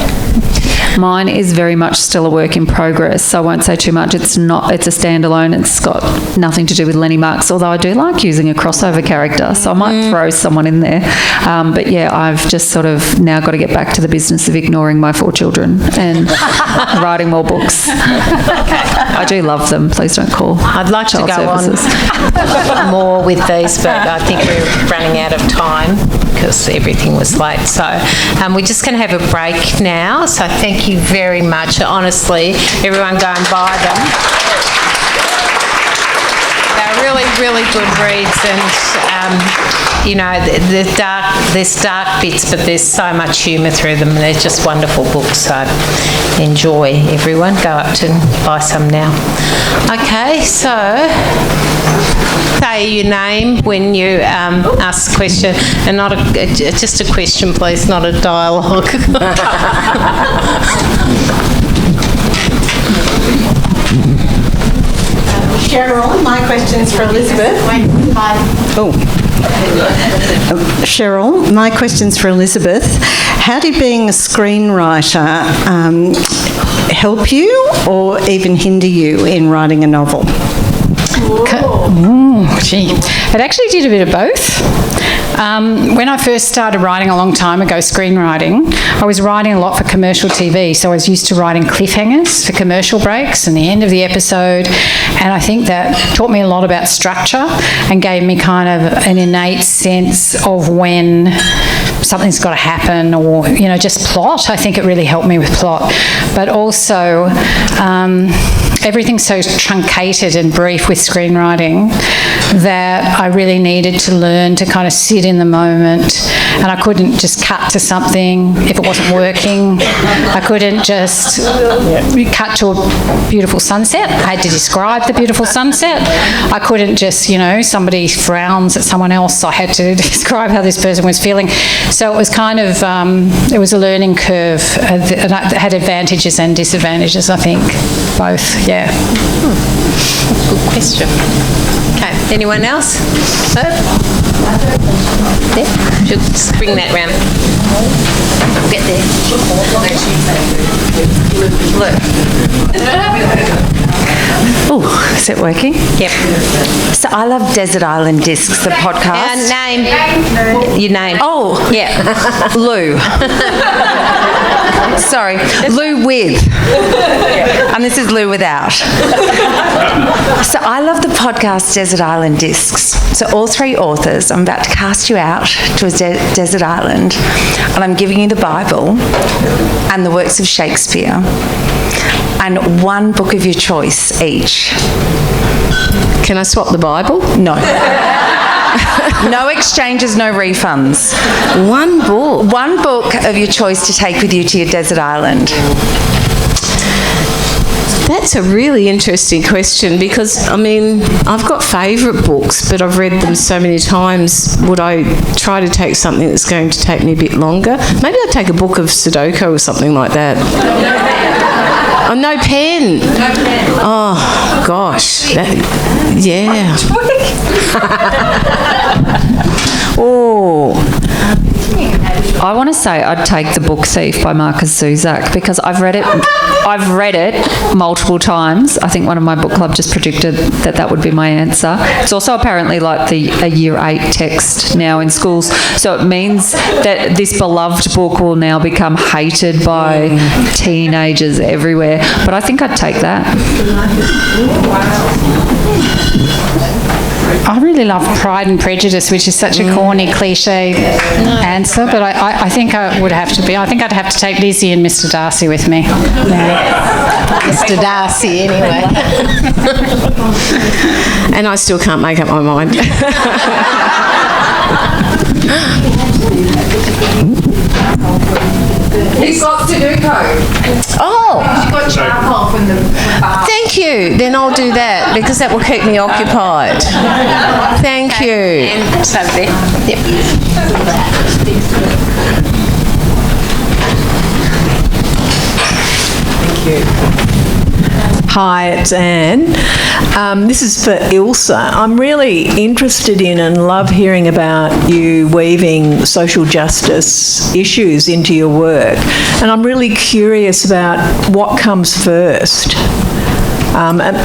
Mine is very much still a work in progress, so I won't say too much. It's a standalone. It's got nothing to do with Lenny Marks, although I do like using a crossover character, so I might throw someone in there. But yeah, I've just sort of now got to get back to the business of ignoring my 4 children and writing more books. I do love them. Please don't call.
I'd like to go
services
on more with these, but I think we're running out of time because everything was late. So we're just going to have a break now. So thank you very much. Honestly, everyone go and buy them. They're really, really good reads, and there's dark bits, but there's so much humour through them. They're just wonderful books. So enjoy, everyone. Go up to buy some now. Okay, so say your name when you ask a question, and not just a question, please, not a dialogue.
Cheryl, my question's for Elizabeth. Cheryl, my question's for Elizabeth. How did being a screenwriter help you or even hinder you in writing a novel?
It actually did a bit of both. When I first started writing a long time ago, screenwriting, I was writing a lot for commercial TV, so I was used to writing cliffhangers for commercial breaks and the end of the episode, and I think that taught me a lot about structure and gave me kind of an innate sense of when something's got to happen, or just plot. I think it really helped me with plot, but also everything's so truncated and brief with screenwriting that I really needed to learn to kind of sit in the moment, and I couldn't just cut to something if it wasn't working. I couldn't just cut to a beautiful sunset. I had to describe the beautiful sunset. I couldn't just, somebody frowns at someone else, I had to describe how this person was feeling. So it was kind of, it was a learning curve, and it had advantages and disadvantages, I think, both, yeah.
Good question. Okay, anyone else? No? Yeah, should just bring that round. We'll get there.
Oh, is it working?
Yep.
So I love Desert Island Discs, the podcast.
Name. Your name.
Oh,
yeah.
Lou. Sorry, Lou with. And this is Lou without. So I love the podcast Desert Island Discs. So all 3 authors, I'm about to cast you out to a desert island, and I'm giving you the Bible and the works of Shakespeare and 1 book of your choice each.
Can I swap the Bible?
No. No exchanges, no refunds.
1 book?
1 book of your choice to take with you to your desert island.
That's a really interesting question, because, I've got favourite books, but I've read them so many times. Would I try to take something that's going to take me a bit longer? Maybe I'd take a book of Sudoku or something like that. Oh, no pen. Oh, gosh. Yeah. Oh.
I want to say I'd take The Book Thief by Marcus Zuzak, because I've read it multiple times. I think one of my book club just predicted that would be my answer. It's also apparently like a year 8 text now in schools, so it means that this beloved book will now become hated by teenagers everywhere. But I think I'd take that.
I really love Pride and Prejudice, which is such a corny, cliche answer, but I think I would have to be. I think I'd have to take Lizzie and Mr. Darcy with me.
Mr. Darcy, anyway.
And I still can't make up my mind.
He's got Sudoku.
Oh!
You've got charcoal from the
Thank you. Then I'll do that, because that will keep me occupied. Thank you.
And it's over there. Yep.
Hi, it's Anne. This is for Ilsa. I'm really interested in and love hearing about you weaving social justice issues into your work. And I'm really curious about what comes first.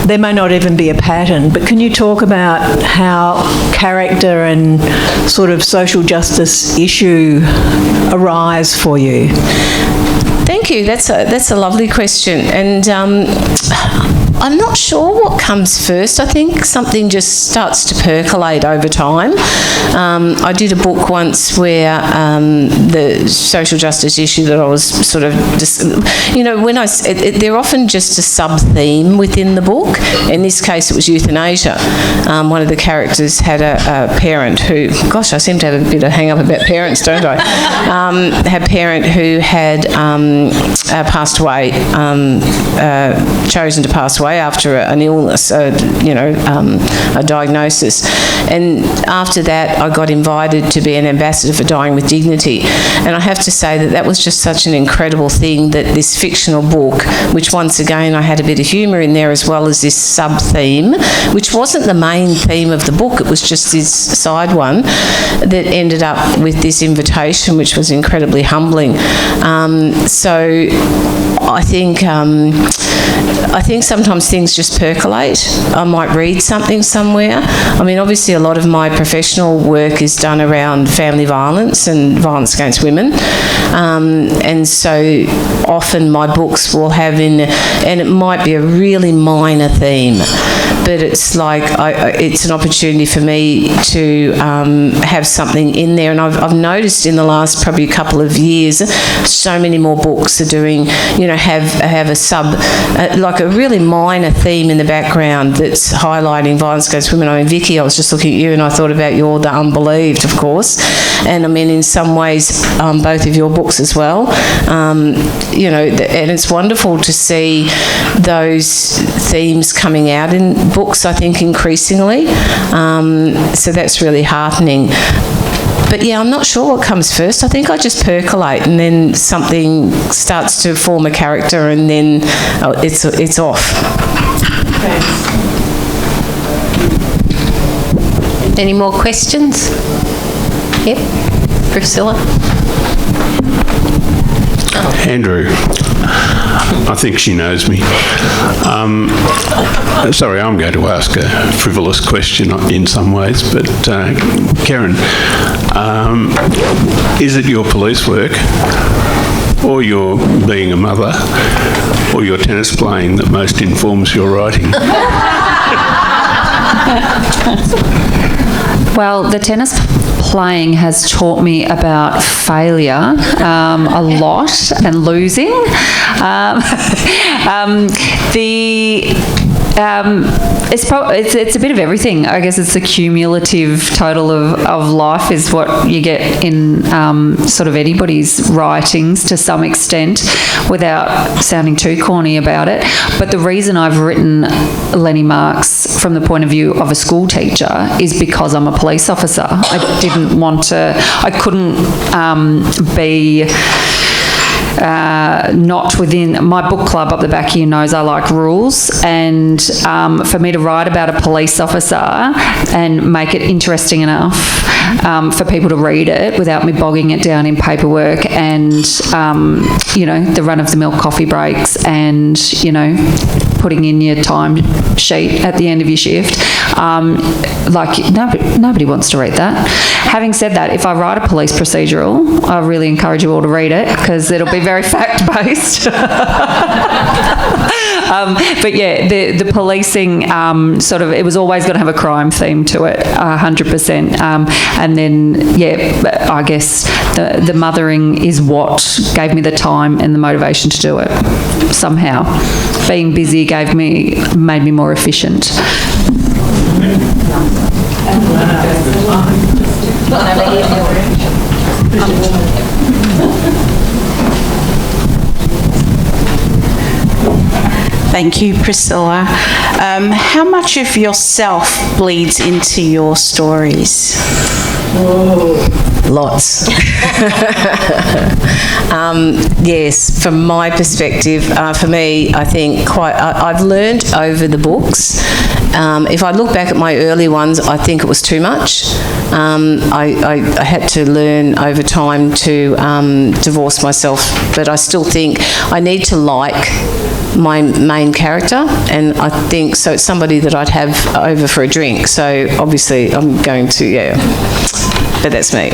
There may not even be a pattern, but can you talk about how character and sort of social justice issue arise for you?
Thank you. That's a lovely question, and I'm not sure what comes first. I think something just starts to percolate over time. I did a book once where the social justice issue that I was sort of just, they're often just a sub-theme within the book. In this case, it was euthanasia. One of the characters had a parent who, gosh, I seem to have a bit of hang-up about parents, don't I? Had a parent who had passed away, chosen to pass away after an illness, a diagnosis. And after that, I got invited to be an ambassador for Dying with Dignity. And I have to say that was just such an incredible thing, that this fictional book, which once again I had a bit of humour in there as well as this sub-theme, which wasn't the main theme of the book, it was just this side one, that ended up with this invitation, which was incredibly humbling. So I think sometimes things just percolate. I might read something somewhere. I mean, obviously a lot of my professional work is done around family violence and violence against women. And so often my books will have and it might be a really minor theme, but it's like it's an opportunity for me to have something in there. And I've noticed in the last probably couple of years, so many more books are doing, have a like a really minor theme in the background that's highlighting violence against women. I mean, Vicky, I was just looking at you and I thought about your The Unbelieved, of course. And I mean, in some ways, both of your books as well. And it's wonderful to see those themes coming out in books, I think, increasingly. So that's really heartening. But yeah, I'm not sure what comes first. I think I just percolate and then something starts to form a character and then it's off.
Thanks. Any more questions? Yep. Priscilla?
Andrew, I think she knows me. Sorry, I'm going to ask a frivolous question in some ways, but Kerryn, is it your police work, or your being a mother, or your tennis playing that most informs your writing?
Well, the tennis playing has taught me about failure a lot and losing. It's a bit of everything. I guess it's the cumulative total of life is what you get in sort of anybody's writings to some extent, without sounding too corny about it. But the reason I've written Lenny Marks from the point of view of a school teacher is because I'm a police officer. I couldn't be not within my book club up the back of your nose. I like rules, and for me to write about a police officer and make it interesting enough for people to read it without me bogging it down in paperwork and the run-of-the-mill coffee breaks and putting in your time sheet at the end of your shift, nobody wants to read that. Having said that, if I write a police procedural, I really encourage you all to read it because it'll be very fact-based. But yeah, the policing it was always going to have a crime theme to it, 100%. And then, yeah, I guess the mothering is what gave me the time and the motivation to do it somehow. Being busy made me more efficient.
Thank you, Priscilla.
how much of yourself bleeds into your stories?
Lots. Yes, from my perspective, for me, I think I've learned over the books. If I look back at my early ones, I think it was too much. I had to learn over time to divorce myself, but I still think I need to like my main character, and I think so it's somebody that I'd have over for a drink, so obviously I'm going to, but that's me.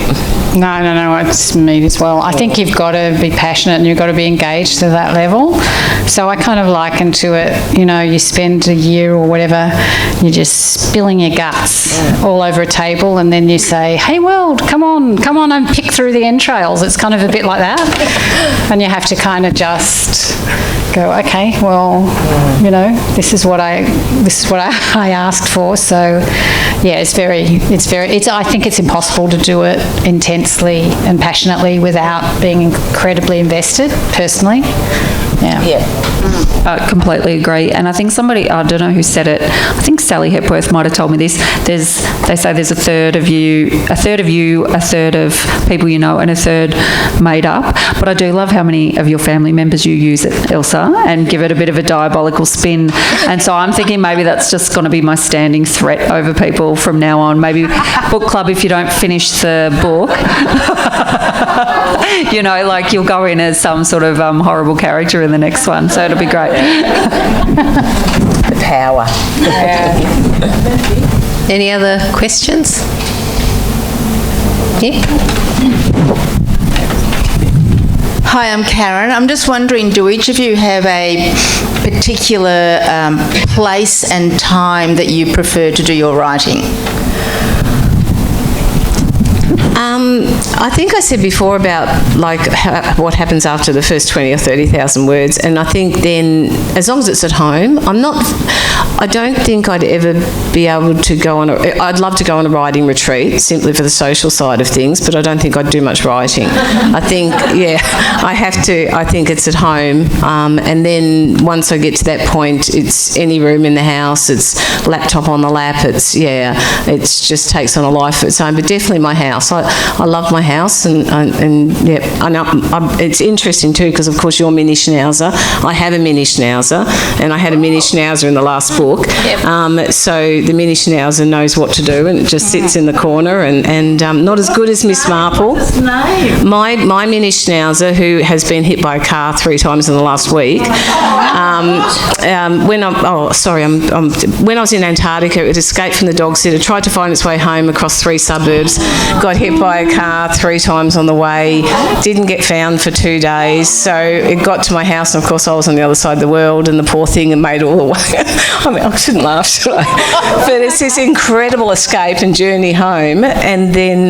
No, it's me as well. I think you've got to be passionate and you've got to be engaged to that level. So I kind of liken to it, you spend a year or whatever, you're just spilling your guts all over a table, and then you say, hey world, come on and pick through the entrails. It's kind of a bit like that. And you have to kind of just go, okay, well, this is what I asked for. So yeah, I think it's impossible to do it intensely and passionately without being incredibly invested, personally.
I completely agree. And I think somebody, I don't know who said it, I think Sally Hepworth might have told me this, they say there's a third of you, a third of people you know, and a third made up. But I do love how many of your family members you use it, Ilsa, and give it a bit of a diabolical spin. And so I'm thinking maybe that's just going to be my standing threat over people from now on. Maybe book club, if you don't finish the book, you'll go in as some sort of horrible character in the next one. So it'll be great.
The power.
Any other questions? Yep.
Hi, I'm Karen. I'm just wondering, do each of you have a particular place and time that you prefer to do your writing?
I think I said before about what happens after the first 20 or 30,000 words, and I think then as long as it's at home, I don't think I'd ever be able to go on I'd love to go on a writing retreat simply for the social side of things, but I don't think I'd do much writing. I think I think it's at home, and then once I get to that point, it's any room in the house, it's laptop on the lap, it just takes on a life of its own, but definitely my house. I love my house, and it's interesting too, because of course you're mini schnauzer. I have a mini schnauzer, and I had a mini schnauzer in the last book. So the mini schnauzer knows what to do, and it just sits in the corner, and not as good as Miss Marple. My mini schnauzer, who has been hit by a car 3 times in the last week. When I was in Antarctica, it escaped from the dog sitter, tried to find its way home across 3 suburbs, got hit by a car 3 times on the way, didn't get found for 2 days, so it got to my house, and of course I was on the other side of the world, and the poor thing had made it all the way. I shouldn't laugh, should I? But it's this incredible escape and journey home, and then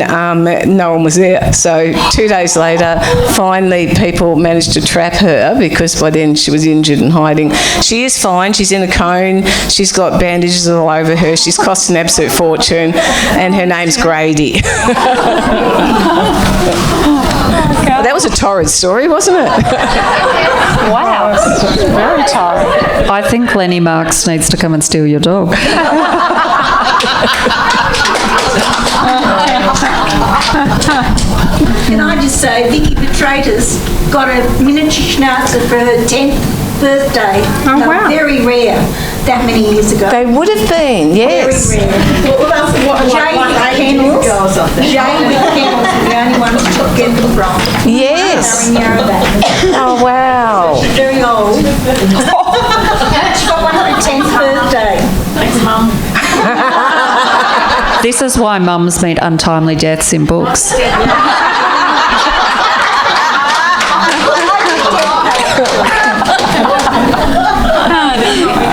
no one was there. So 2 days later, finally people managed to trap her, because by then she was injured and hiding. She is fine, she's in a cone, she's got bandages all over her, she's cost an absolute fortune, and her name's Grady. Well, that was a torrid story, wasn't it?
Wow. Very torrid.
I think Lenny Marks needs to come and steal your dog.
Can I just say, Vicky Petratus got a miniature schnauzer for her 10th birthday.
Oh, wow.
Very rare, that many years ago.
They would have been, yes.
Very rare. Jane with kennels. Jane with kennels is the only one who took get them from.
Yes. Oh, wow.
She's very old. She got one for her 10th birthday. Thanks, Mum.
This is why mums meet untimely deaths in books.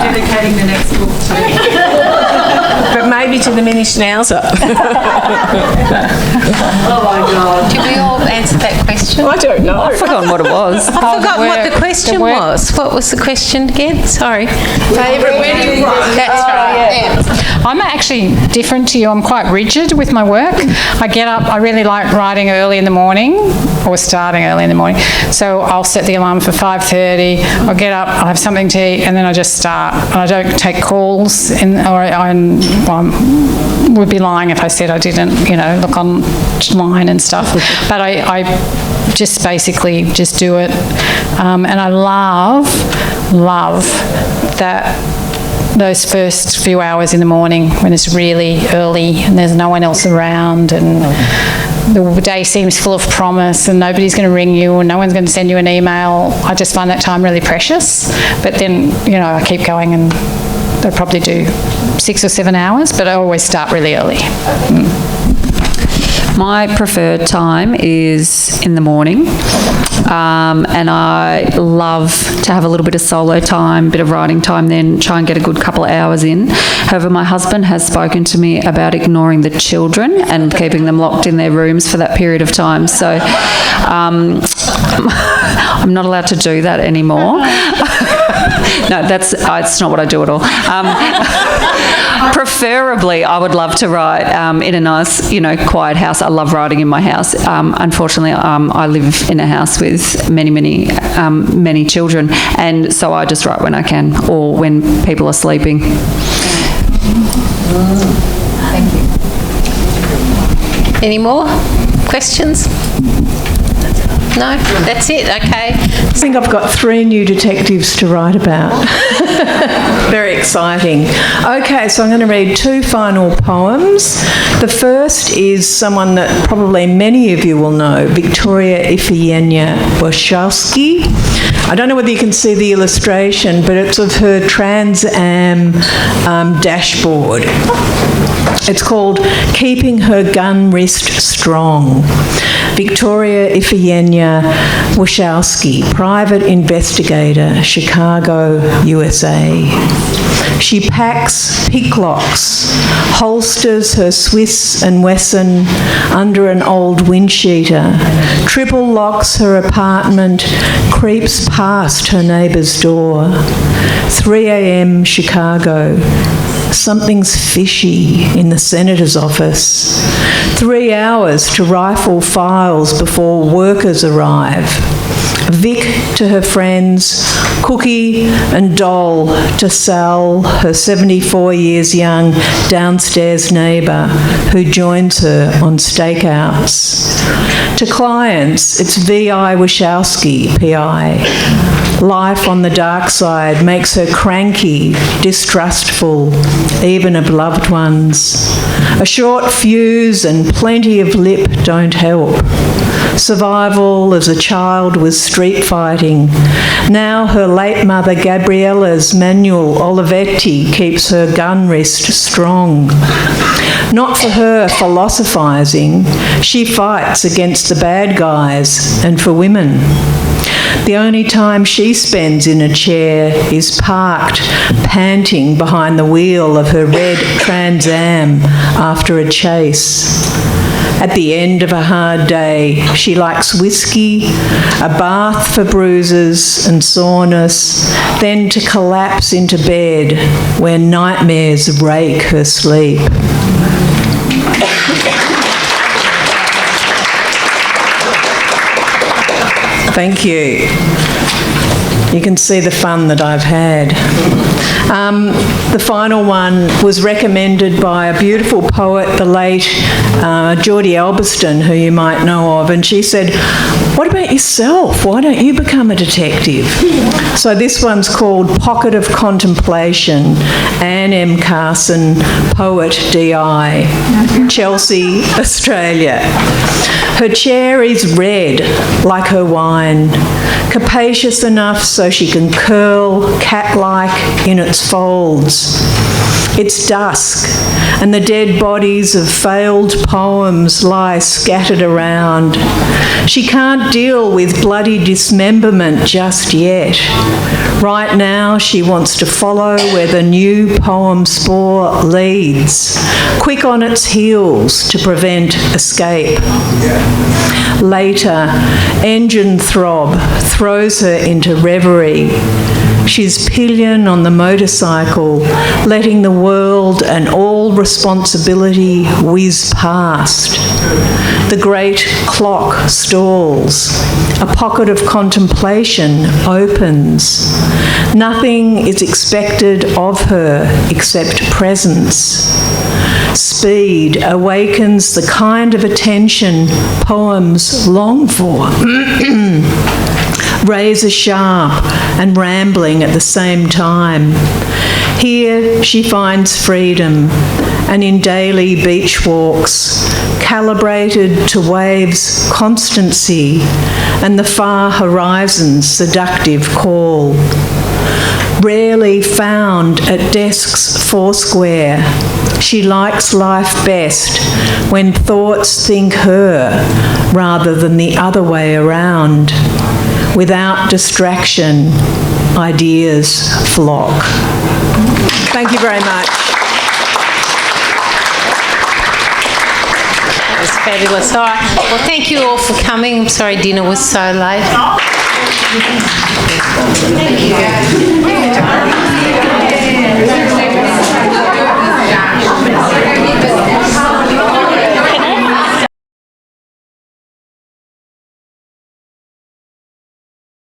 Dedicating the next book to.
But maybe to the mini schnauzer.
Oh my God.
Did we all answer that question? question?
I don't know.
I've forgotten what it was.
I've forgotten what the question was. What was the question again? Sorry.
Favourite wedding? That's right. Yeah.
I'm actually different to you. I'm quite rigid with my work. I get up, I really like writing early in the morning, or starting early in the morning. So I'll set the alarm for 5:30. I'll get up, I'll have something to eat, and then I just start. And I don't take calls, I would be lying if I said I didn't, look online and stuff. But I just basically just do it. And I love that those first few hours in the morning when it's really early and there's no one else around and the day seems full of promise and nobody's going to ring you and no one's going to send you an email. I just find that time really precious. But then, I keep going and I probably do 6 or 7 hours, but I always start really early.
My preferred time is in the morning, and I love to have a little bit of solo time, bit of writing time, then try and get a good couple of hours in. However, my husband has spoken to me about ignoring the children and keeping them locked in their rooms for that period of time, so I'm not allowed to do that anymore. No, it's not what I do at all. Preferably, I would love to write in a nice, quiet house. I love writing in my house. Unfortunately, I live in a house with many children, and so I just write when I can or when people are sleeping.
Thank you. Any more questions? No? That's it? Okay.
I think I've got 3 new detectives to write about. Very exciting. Okay, so I'm going to read 2 final poems. The first is someone that probably many of you will know, Victoria Ifeanya Wachowski. I don't know whether you can see the illustration, but it's of her Trans Am dashboard. It's called Keeping Her Gun Wrist Strong. Victoria Ifeanya Wachowski, private investigator, Chicago, USA. She packs picklocks, holsters her Swiss and Wesson under an old windsheeter, triple locks her apartment, creeps past her neighbour's door. 3 a.m. Chicago. Something's fishy in the senator's office. 3 hours to rifle files before workers arrive. Vic to her friends, Cookie and Doll to Sal, her 74 years young downstairs neighbour who joins her on stakeouts. To clients, it's V.I. Wachowski, P.I. Life on the dark side makes her cranky, distrustful, even of loved ones. A short fuse and plenty of lip don't help. Survival as a child was street fighting. Now her late mother Gabriella's manual Olivetti keeps her gun wrist strong. Not for her philosophising, she fights against the bad guys and for women. The only time she spends in a chair is parked, panting behind the wheel of her red Trans Am after a chase. At the end of a hard day, she likes whiskey, a bath for bruises and soreness, then to collapse into bed where nightmares rake her sleep. Thank you. You can see the fun that I've had. The final one was recommended by a beautiful poet, the late Geordie Albiston, who you might know of, and she said, "What about yourself? Why don't you become a detective?" So this one's called Pocket of Contemplation, Anne M. Carson, poet, DI, Chelsea, Australia. Her chair is red, like her wine, capacious enough so she can curl cat-like in its folds. It's dusk, and the dead bodies of failed poems lie scattered around. She can't deal deal with bloody dismemberment just yet. Right now, she wants to follow where the new poem spore leads, quick on its heels to prevent escape. Later, engine throb throws her into reverie. She's pillion on the motorcycle, letting the world and all responsibility whiz past. The great clock stalls. A pocket of contemplation opens. Nothing is expected of her except presence. Speed awakens the kind of attention poems long for. Razor sharp and rambling at the same time. Here she finds freedom, and in daily beach walks, calibrated to waves' constancy and the far horizon's seductive call. Rarely found at desks foursquare, she likes life best when thoughts think her rather than the other way around. Without distraction, ideas flock. Thank you very much.
That was fabulous. All right. Well, thank you all for coming. I'm sorry dinner was so late. Thank you.